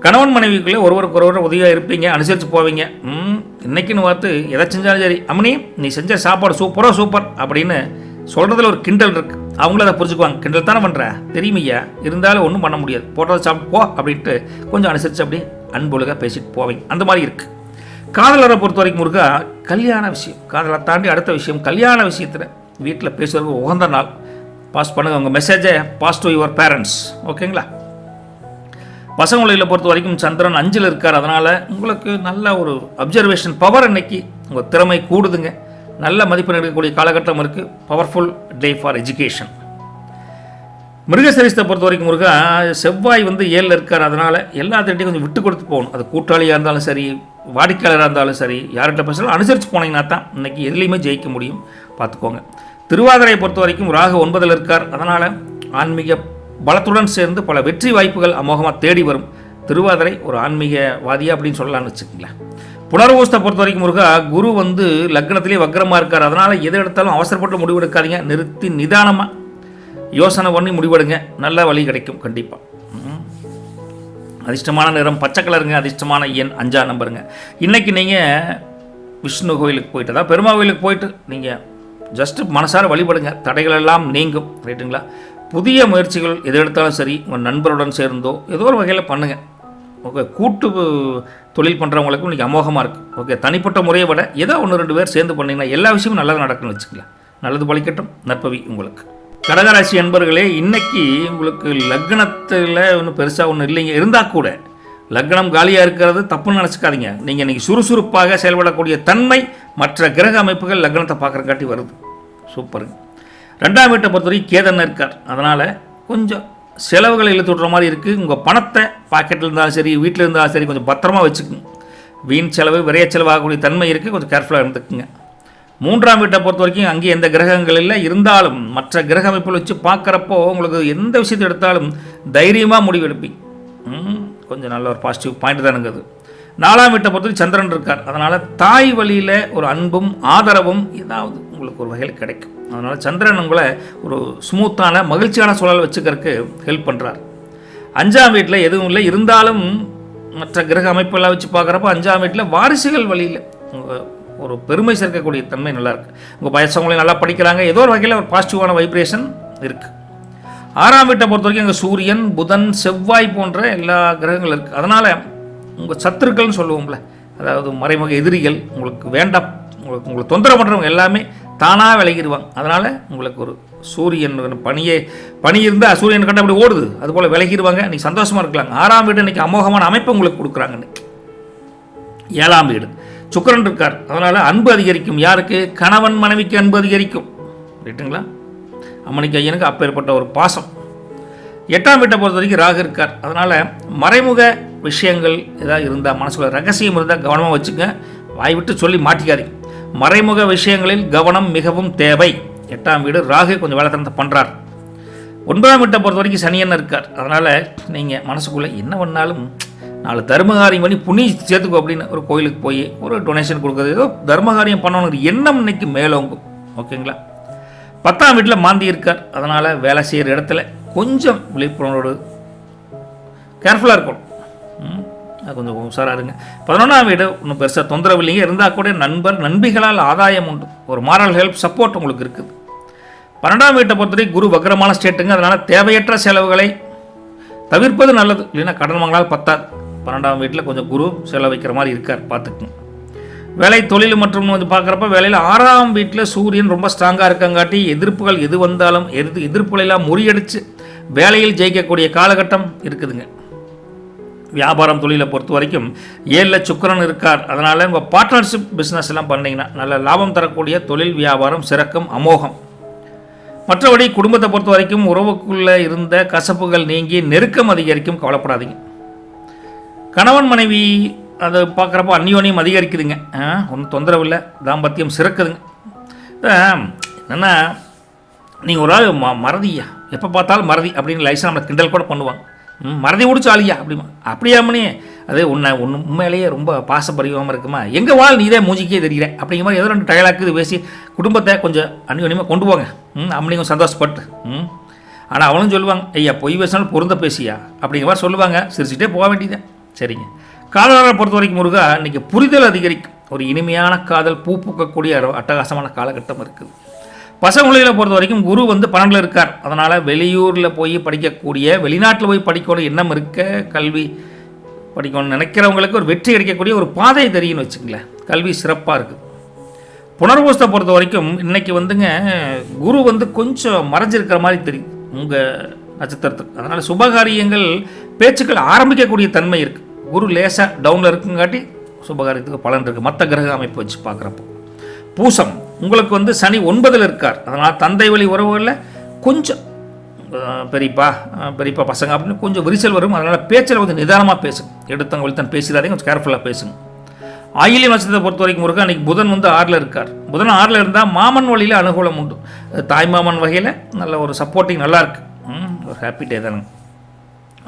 கணவன் மனைவிக்குள்ளே ஒருவருக்கு ஒருவர் உதவியாக இருப்பீங்க, அனுசரித்து போவீங்க. இன்னைக்குன்னு பார்த்து எதை செஞ்சாலும் சரி, அம்மனி நீ செஞ்ச சாப்பாடு சூப்பர் அப்படின்னு சொல்கிறதுல ஒரு கிண்டல் இருக்குது. அவங்கள அதை புரிஞ்சுக்குவாங்க. கிண்டல் தானே பண்ணுற, தெரியுமையா, இருந்தாலும் ஒன்றும் பண்ண முடியாது, போட்டதை சாப்பிட்டு போ அப்படின்ட்டு கொஞ்சம் அனுசரித்து அப்படி அன்பொழுகாக பேசிட்டு போவீங்க. அந்த மாதிரி இருக்குது. காதலரை பொறுத்த வரைக்கும் முருகா, கல்யாண விஷயம், காதலை தாண்டி அடுத்த விஷயம் கல்யாண விஷயத்தில் வீட்டில் பேசுகிறதுக்கு உகந்த நாள். பாஸ் பண்ணுங்கள் உங்கள் மெசேஜை, பாஸ் டு யுவர் பேரண்ட்ஸ். ஓகேங்களா? பசங்களில் பொறுத்த வரைக்கும் சந்திரன் 5ல் இருக்கார். அதனால் உங்களுக்கு நல்ல ஒரு அப்சர்வேஷன் பவர் இன்னைக்கு உங்கள் திறமை கூடுதுங்க. நல்ல மதிப்பெண் எடுக்கக்கூடிய காலகட்டம் இருக்குது. Powerful day for education. மிருகசரிசத்தை பொறுத்த வரைக்கும் முருகா, செவ்வாய் 7ல் இருக்கார். அதனால் எல்லாத்திட்டையும் கொஞ்சம் விட்டு கொடுத்து போகணும். அது கூட்டாளியாக இருந்தாலும் சரி, வாடிக்கையாளராக இருந்தாலும் சரி, யார்கிட்ட பேசுகிறாலும் அனுசரித்து போனீங்கன்னா தான் இன்றைக்கி எதுலேயுமே ஜெயிக்க முடியும், பார்த்துக்கோங்க. திருவாதிரையை பொறுத்த வரைக்கும் ராகு 9ல் இருக்கார். அதனால் ஆன்மீக பலத்துடன் சேர்ந்து பல வெற்றி வாய்ப்புகள் அமோகமாக தேடி வரும். திருவாதிரை ஒரு ஆன்மீகவாதியா அப்படின்னு சொல்லலாம்னு வச்சுக்கோங்களேன். புனர்வூசத்தை பொறுத்த வரைக்கும் முருகா, குரு லக்னத்திலே வக்ரமாக இருக்கார். அதனால் எது எடுத்தாலும் அவசரப்பட்டு முடிவெடுக்காதீங்க, நிறுத்தி நிதானமாக யோசனை பண்ணி முடிவெடுங்க, நல்ல வழி கிடைக்கும் கண்டிப்பாக. அதிர்ஷ்டமான நிறம் பச்சை கலருங்க. அதிர்ஷ்டமான எண் 5ஆம் நம்பருங்க. இன்றைக்கி நீங்கள் விஷ்ணு கோயிலுக்கு போயிட்டு, அதாவது பெருமாள் கோயிலுக்கு போயிட்டு நீங்கள் ஜஸ்ட்டு மனசார வழிபடுங்க, தடைகள் எல்லாம் நீங்கும். ரைட்டுங்களா? புதிய முயற்சிகள் எது எடுத்தாலும் சரி, உங்கள் நண்பருடன் சேர்ந்தோ ஏதோ ஒரு வகையில் பண்ணுங்கள். ஓகே, கூட்டு தொழில் பண்ணுறவங்களுக்கும் இன்றைக்கி அமோகமாக இருக்கும். ஓகே, தனிப்பட்ட முறையை விட ஏதோ 1-2 பேர் சேர்ந்து பண்ணிங்கன்னா எல்லா விஷயமும் நல்லது நடக்குன்னு வச்சுக்கலாம். நல்லது பலிக்கட்டும். நற்பவி உங்களுக்கு. கடகராசி அன்பர்களே, இன்றைக்கி உங்களுக்கு லக்னத்தில் ஒன்றும் பெருசாக ஒன்றும் இல்லைங்க. இருந்தால் கூட லக்னம் காலியாக இருக்கிறது தப்புன்னு நினச்சிக்காதீங்க. நீங்கள் இன்றைக்கி சுறுசுறுப்பாக செயல்படக்கூடிய தன்மை மற்ற கிரக அமைப்புகள் லக்னத்தை பார்க்குறக்காட்டி வருது. சூப்பருங்க. 2ஆம் வீட்டை பொறுத்த வரைக்கும் கேதன் இருக்கார். அதனால் கொஞ்சம் செலவுகளை இழுத்து விட்ற மாதிரி இருக்குது. உங்கள் பணத்தை பாக்கெட்டில் இருந்தாலும் சரி, வீட்டில் இருந்தாலும் சரி, கொஞ்சம் பத்திரமா வச்சுக்குங்க. வீண் செலவு, விரைய செலவாகக்கூடிய தன்மை இருக்குது, கொஞ்சம் கேர்ஃபுல்லாக இருந்துக்குங்க. 3ஆம் வீட்டை பொறுத்த வரைக்கும் அங்கே எந்த கிரகங்கள் இல்லை, இருந்தாலும் மற்ற கிரக அமைப்புகள் வச்சு பார்க்குறப்போ உங்களுக்கு எந்த விஷயத்தை எடுத்தாலும் தைரியமாக முடிவு எடுப்பீங்க. கொஞ்சம் நல்ல ஒரு பாசிட்டிவ் பாயிண்ட் தானுங்க அது. 4ஆம் வீட்டை பொறுத்தவரைக்கும் சந்திரன் இருக்கார். அதனால் தாய் வழியில் ஒரு அன்பும் ஆதரவும் ஏதாவது உங்களுக்கு ஒரு வகையில் கிடைக்கும். அதனால் சந்திரன் உங்களை ஒரு ஸ்மூத்தான மகிழ்ச்சியான சூழல் வச்சுக்கிறதுக்கு ஹெல்ப் பண்ணுறார். 5ஆம் வீட்டில் எதுவும் இல்லை, இருந்தாலும் மற்ற கிரக அமைப்பெல்லாம் வச்சு பார்க்குறப்போ 5ஆம் வீட்டில் வாரிசுகள் வழியில் ஒரு பெருமை சேர்க்கக்கூடிய தன்மை நல்லாயிருக்கு. உங்கள் வயசவங்களையும் நல்லா படிக்கிறாங்க, ஏதோ ஒரு வகையில் ஒரு பாசிட்டிவான வைப்ரேஷன் இருக்குது. 6ஆம் வீட்டை பொறுத்த வரைக்கும் அங்கே சூரியன், புதன், செவ்வாய் போன்ற எல்லா கிரகங்கள் இருக்குது. அதனால் உங்கள் சத்துருக்கள்னு சொல்லுவோம்ல, அதாவது மறைமுக எதிரிகள், உங்களுக்கு வேண்டாம், உங்களுக்கு தொந்தரவு பண்ணுறவங்க எல்லாமே தானாக விலகிடுவாங்க. அதனால் உங்களுக்கு ஒரு சூரியன் பனி இருந்தால் சூரியன் கண்டு அப்படி ஓடுது, அதுபோல் விலகிடுவாங்க. இன்றைக்கி சந்தோஷமாக இருக்கலாங்க. 6ஆம் வீடு இன்றைக்கி அமோகமான அமைப்பை உங்களுக்கு கொடுக்குறாங்க. இன்றைக்கி 7ஆம் வீடு சுக்கிரன் இருக்கார், அதனால் அன்பு அதிகரிக்கும். யாருக்கு? கணவன் மனைவிக்கு அன்பு அதிகரிக்கும். ரைட்டுங்களா? அம்மனிக்கு ஐயனுக்கு அப்பேற்பட்ட ஒரு பாசம். 8ஆம் வீட்டை பொறுத்த வரைக்கும் ராகு இருக்கார், அதனால் மறைமுக விஷயங்கள் ஏதாவது இருந்தால், மனசுக்குள்ள ரகசியம் இருந்தால் கவனமாக வச்சுங்க, வாய் விட்டு சொல்லி மாட்டிக்காதீங்க. மறைமுக விஷயங்களில் கவனம் மிகவும் தேவை. 8ஆம் வீடு ராகு கொஞ்சம் வேலைத்தனத்தை பண்ணுறார். 9ஆம் வீட்டை பொறுத்த வரைக்கும் சனியன் இருக்கார், அதனால் நீங்கள் மனசுக்குள்ளே என்ன பண்ணாலும் 4 தர்மகாரியம் பண்ணி புண்ணியம் சேர்த்துக்கோ அப்படின்னு ஒரு கோயிலுக்கு போய் ஒரு டொனேஷன் கொடுக்குறது, ஏதோ தர்மகாரியம் பண்ணணுங்கிற எண்ணம் இன்னைக்கு மேலோங்கும். ஓகேங்களா? 10ஆம் வீட்டில் மாந்தி இருக்கார், அதனால் வேலை செய்கிற இடத்துல கொஞ்சம் விழிப்புணர்வோடு கேர்ஃபுல்லாக இருக்கணும். அது கொஞ்சம் உஷாராக இருங்க. 11ஆம் வீடு ஒன்றும் பெருசாக தொந்தரவு இல்லைங்க, இருந்தால் கூட நண்பிகளால் ஆதாயம் உண்டு, ஒரு மாரல் ஹெல்ப் சப்போர்ட் உங்களுக்கு இருக்குது. 12ஆம் வீட்டை பொறுத்தவரைக்கும் குரு வக்ரமான ஸ்டேட்டுங்க, அதனால் தேவையற்ற செலவுகளை தவிர்ப்பது நல்லது, இல்லைன்னா கடன் வாங்கலால் பத்தாது. 12ஆம் வீட்டில் கொஞ்சம் குரு செலவு வைக்கிற மாதிரி இருக்கார், பார்த்துக்குங்க. வேலை தொழில் மற்றும் வந்து பார்க்குறப்ப வேலையில் 6ஆம் வீட்டில் சூரியன் ரொம்ப ஸ்ட்ராங்காக இருக்கங்காட்டி எதிர்ப்புகள் எது வந்தாலும் எதிர்ப்புகளெல்லாம் முறியடித்து வேலையில் ஜெயிக்கக்கூடிய காலகட்டம் இருக்குதுங்க. வியாபாரம் தொழிலை பொறுத்த வரைக்கும் 7ல் சுக்கிரன் இருக்கார், அதனால் உங்கள் பார்ட்னர்ஷிப் பிஸ்னஸ் எல்லாம் பண்ணிங்கன்னா நல்ல லாபம் தரக்கூடிய தொழில் வியாபாரம் சிறக்கும், அமோகம். மற்றபடி குடும்பத்தை பொறுத்த வரைக்கும் உறவுக்குள்ளே இருந்த கசப்புகள் நீங்கி நெருக்கம் அதிகரிக்கும், கவலைப்படாதீங்க. கணவன் மனைவி அதை பார்க்குறப்போ அந்யோன்யம் அதிகரிக்குதுங்க, ஒன்றும் தொந்தரவு இல்லை, தாம்பத்தியம் சிறக்குதுங்க. என்னென்னா நீங்கள் ஒரு ஆள் மறதியா, எப்போ பார்த்தாலும் மறதி அப்படின்னு லைஸாக நம்மளை கிண்டல் கூட பண்ணுவாங்க. மறதி முடிச்சு ஆளியா அப்படியாமனே அது ஒன்று உண்மையிலேயே ரொம்ப பாசப்பரிவமாக இருக்குமா, எங்கள் வாழ் நீதே மூஞ்சிக்கே தெரிகிற அப்படிங்கிற மாதிரி ஏதோ 2 டயலாக்கு பேசி குடும்பத்தை கொஞ்சம் அந்யோன்யமாக கொண்டு போங்க. அம்மனியும் சந்தோஷப்பட்டு. ஆனால் அவனும் சொல்லுவாங்க, ஐயா பொய் பேசினாலும் பொருந்த பேசியா அப்படிங்கிற மாதிரி சொல்லுவாங்க, சிரிச்சுட்டே போக வேண்டியதான். சரிங்க. காதலரை பொறுத்த வரைக்கும் முருகா இன்றைக்கி புரிதல் அதிகரிக்கும், ஒரு இனிமையான காதல் பூ பூக்கக்கூடிய அட்டகாசமான காலகட்டம் இருக்குது. பசங்களை பொறுத்த வரைக்கும் குரு வந்து 12ல் இருக்கார், அதனால் வெளியூரில் போய் படிக்கக்கூடிய, வெளிநாட்டில் போய் படிக்கணும் எண்ணம் இருக்க, கல்வி படிக்கணும்னு நினைக்கிறவங்களுக்கு ஒரு வெற்றி கிடைக்கக்கூடிய ஒரு பாதை தெரியும்னு வச்சுங்களேன். கல்வி சிறப்பாக இருக்குது. புனர்பூசத்தை பொறுத்த வரைக்கும் இன்றைக்கி வந்துங்க குரு வந்து கொஞ்சம் மறைஞ்சிருக்கிற மாதிரி தெரியும் உங்கள் நட்சத்திரத்துக்கு, அதனால் சுபகாரியங்கள் பேச்சுக்கள் ஆரம்பிக்கக்கூடிய தன்மை இருக்குது. குரு லேசாக டவுனில் இருக்குங்காட்டி சுபகாரியத்துக்கு பலன் இருக்குது மற்ற கிரக அமைப்பு வச்சு பார்க்குறப்போ. பூசம் உங்களுக்கு வந்து சனி 9ல் இருக்கார், அதனால் தந்தை வழி உறவுகளில் கொஞ்சம் பெரியப்பா பசங்க அப்படின்னு கொஞ்சம் விரிசல் வரும், அதனால் பேச்சில் கொஞ்சம் நிதானமாக பேசுங்க, எடுத்தவங்க வழித்தான் பேசுகிறாதே, கொஞ்சம் கேர்ஃபுல்லாக பேசுங்க. ஆயில்ய நட்சத்திரத்தை பொறுத்த வரைக்கும் முருகா அன்றைக்கி புதன் வந்து 6ல் இருக்கார், புதன் 6ல் இருந்தால் மாமன் வழியில் அனுகூலம் உண்டு, தாய் மாமன் வகையில் நல்ல ஒரு சப்போர்ட்டிங் நல்லாயிருக்கு, ஒரு ஹாப்பி டே தானுங்க.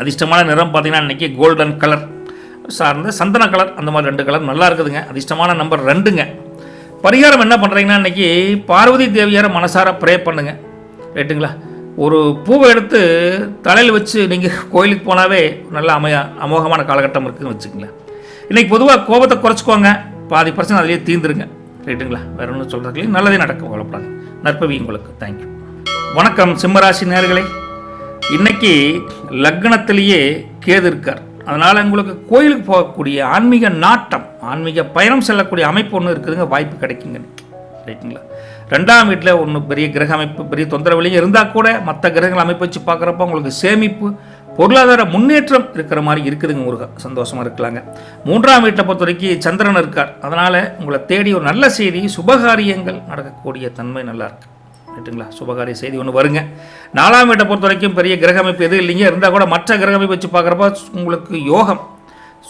அதிர்ஷ்டமான நிறம் பார்த்தீங்கன்னா இன்றைக்கி கோல்டன் கலர் சார்ந்த சந்தன கலர், அந்த மாதிரி 2 கலர் நல்லா இருக்குதுங்க. அதிர்ஷ்டமான நம்பர் 2ங்க. பரிகாரம் என்ன பண்ணுறீங்கன்னா இன்றைக்கி பார்வதி தேவியாரை மனசார ப்ரே பண்ணுங்க, ரைட்டுங்களா? ஒரு பூவை எடுத்து தலையில் வச்சு நீங்கள் கோயிலுக்கு போனாவே நல்ல அமோகமான காலகட்டம் இருக்குதுன்னு வச்சுக்கங்களேன். இன்றைக்கி பொதுவாக கோபத்தை குறைச்சிக்கோங்க, பாதி பிரச்சனை அதிலேயே தீர்ந்துருங்க, ரைட்டுங்களா? வேறு ஒன்றும் சொல்கிறதுக்கு நல்லதே நடக்கும், கவலைப்படாது. நற்பவி உங்களுக்கு. தேங்க்யூ. வணக்கம் சிம்மராசி நேயர்களே. இன்றைக்கி லக்னத்திலேயே கேது இருக்கார், அதனால் உங்களுக்கு கோயிலுக்கு போகக்கூடிய ஆன்மீக நாட்டம், ஆன்மீக பயணம் செல்லக்கூடிய அமைப்பு ஒன்று இருக்குதுங்க, வாய்ப்பு கிடைக்குங்க, ரைட்டுங்களா? 2ஆம் வீட்டில் ஒன்று பெரிய கிரக அமைப்பு, பெரிய தொந்தரவுலையும் இருந்தால் கூட மற்ற கிரகங்கள் அமைப்பு வச்சு பார்க்குறப்ப உங்களுக்கு சேமிப்பு, பொருளாதார முன்னேற்றம் இருக்கிற மாதிரி இருக்குதுங்க முருகா, சந்தோஷமாக இருக்கலாங்க. 3ஆம் வீட்டை பொறுத்த வரைக்கும் சந்திரன் இருக்கார், அதனால் உங்களை தேடி ஒரு நல்ல செய்தி, சுபகாரியங்கள் நடக்கக்கூடிய தன்மை நல்லாயிருக்கு, ரைட்டுங்களா? சுபகாரிய செய்தி ஒன்று வருங்க. 4ஆம் வீட்டை பொறுத்த வரைக்கும் பெரிய கிரக அமைப்பு எதுவும் இல்லைங்க, இருந்தால் கூட மற்ற கிரக அமைப்பு வச்சு பார்க்குறப்ப உங்களுக்கு யோகம்,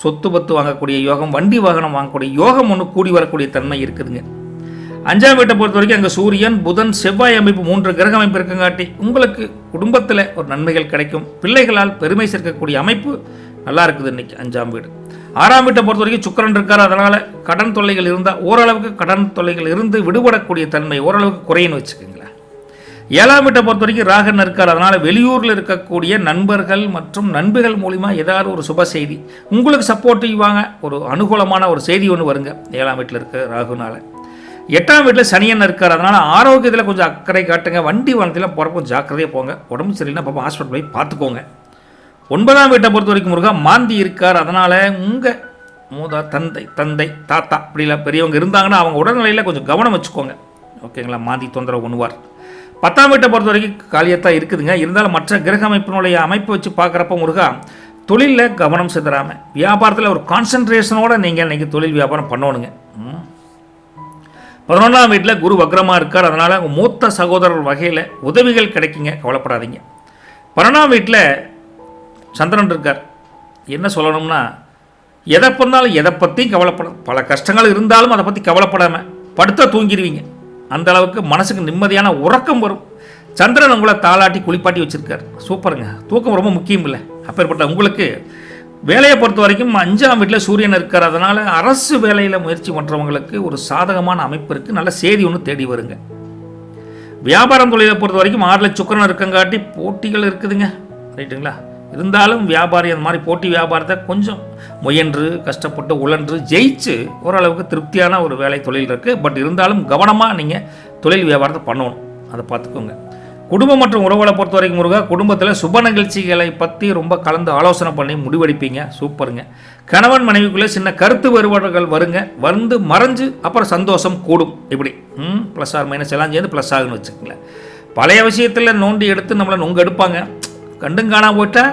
சொத்து பத்து வாங்கக்கூடிய யோகம், வண்டி வாகனம் வாங்கக்கூடிய யோகம் ஒன்று கூடி வரக்கூடிய தன்மை இருக்குதுங்க. 5ஆம் வீட்டை பொறுத்த வரைக்கும் அங்கே சூரியன், புதன், செவ்வாய் அமைப்பு 3 கிரக அமைப்பு இருக்குங்காட்டி உங்களுக்கு குடும்பத்தில் ஒரு நன்மைகள் கிடைக்கும், பிள்ளைகளால் பெருமை சேர்க்கக்கூடிய அமைப்பு நல்லா இருக்குது இன்றைக்கி 5ஆம் வீடு. 6ஆம் வீட்டை பொறுத்த வரைக்கும் சுக்கிரன் இருக்கார், அதனால் கடன் தொல்லைகள் இருந்தால் ஓரளவுக்கு கடன் தொல்லைகள் இருந்து விடுபடக்கூடிய தன்மை ஓரளவுக்கு குறையுன்னு வச்சுக்கோங்களேன். 7ஆம் வீட்டை பொறுத்த வரைக்கும் ராகன் இருக்கார். அதனால் வெளியூரில் இருக்கக்கூடிய நண்பர்கள் மற்றும் நண்பர்கள் மூலிமா ஏதாவது ஒரு சுப செய்தி உங்களுக்கு சப்போர்ட்டிவாக ஒரு அனுகூலமான ஒரு செய்தி ஒன்று வருங்க 7ஆம் வீட்டில் இருக்க ராகுனால். 8ஆம் வீட்டில் சனியன் இருக்கார். அதனால் ஆரோக்கியத்தில் கொஞ்சம் அக்கறை காட்டுங்க. வண்டி வாகனத்தில் போகிறப்ப கொஞ்சம் ஜாக்கிரதையாக போங்க. உடம்பு சரியில்லைன்னா பாப்பா ஹாஸ்பிட்டல் போய் பார்த்துக்கோங்க. 9ஆம் வீட்டை பொறுத்த வரைக்கும் முருகா மாந்தி இருக்கார். அதனால் உங்கள் தந்தை தாத்தா இப்படிலாம் பெரியவங்க இருந்தாங்கன்னா அவங்க உடல்நிலையில் கொஞ்சம் கவனம் வச்சுக்கோங்க. ஓகேங்களா? மாந்தி தொந்தரவு பண்ணுவார். 10ஆம் வீட்டை பொறுத்த வரைக்கும் காலியத்தான் இருக்குதுங்க. இருந்தாலும் மற்ற கிரக அமைப்பினுடைய அமைப்பு வச்சு பார்க்குறப்ப முருகா தொழிலில் கவனம் சிதறாமல் வியாபாரத்தில் ஒரு கான்சன்ட்ரேஷனோடு நீங்கள் இன்றைக்கி தொழில் வியாபாரம் பண்ணணுங்க. 11ஆம் வீட்டில் குரு வக்ரமாக இருக்கார். அதனால் உங்கள் மூத்த சகோதரர் வகையில் உதவிகள் கிடைக்குங்க, கவலைப்படாதீங்க. 12ஆம் வீட்டில் சந்திரன் இருக்கார். என்ன சொல்லணும்னா எதை பண்ணாலும் எதை பற்றியும் கவலைப்பட பல கஷ்டங்கள் இருந்தாலும் அதை பற்றி கவலைப்படாமல் படுத்தா தூங்கிடுவீங்க. அந்த அளவுக்கு மனசுக்கு நிம்மதியான உறக்கம் வரும். சந்திரன் உங்களை தாளாட்டி குளிப்பாட்டி வச்சுருக்கார். சூப்பருங்க. தூக்கம் ரொம்ப முக்கியம் இல்லை. அப்பேற்பட்ட உங்களுக்கு வேலையை பொறுத்த வரைக்கும் 5ஆம் வீட்டில் சூரியன் இருக்கார். அதனால் அரசு வேலையில் முயற்சி பண்ணுறவங்களுக்கு ஒரு சாதகமான அமைப்பு இருக்குது. நல்ல செய்தி ஒன்று தேடி வருங்க. வியாபாரம் தொழிலை பொறுத்த வரைக்கும் 6ல் சுக்கிரன் இருக்கங்காட்டி போட்டிகள் இருக்குதுங்க. ரைட்டுங்களா? இருந்தாலும் வியாபாரி அந்த மாதிரி போட்டி வியாபாரத்தை கொஞ்சம் முயன்று கஷ்டப்பட்டு உழன்று ஜெயிச்சு ஓரளவுக்கு திருப்தியான ஒரு வேலை தொழில் இருக்குது. பட் இருந்தாலும் கவனமாக நீங்கள் தொழில் வியாபாரத்தை பண்ணணும். அதை பார்த்துக்கோங்க. குடும்பம் மற்றும் உறவுகளை பொறுத்த வரைக்கும் முருகா குடும்பத்தில் சுப நிகழ்ச்சிகளை பற்றி ரொம்ப கலந்து ஆலோசனை பண்ணி முடிவெடுப்பீங்க. சூப்பருங்க. கணவன் மனைவிக்குள்ளே சின்ன கருத்து வேறுபாடுகள் வருங்க. வந்து மறைஞ்சு அப்புறம் சந்தோஷம் கூடும். இப்படி ப்ளஸ் ஆர் மைனஸ் எல்லாம் சேர்ந்து ப்ளஸ் ஆகுன்னு வச்சுக்கோங்களேன். பழைய விஷயத்தில் நோண்டி எடுத்து நம்மளை நொங்க எடுப்பாங்க. கண்டும் காணாமல் போயிட்டால்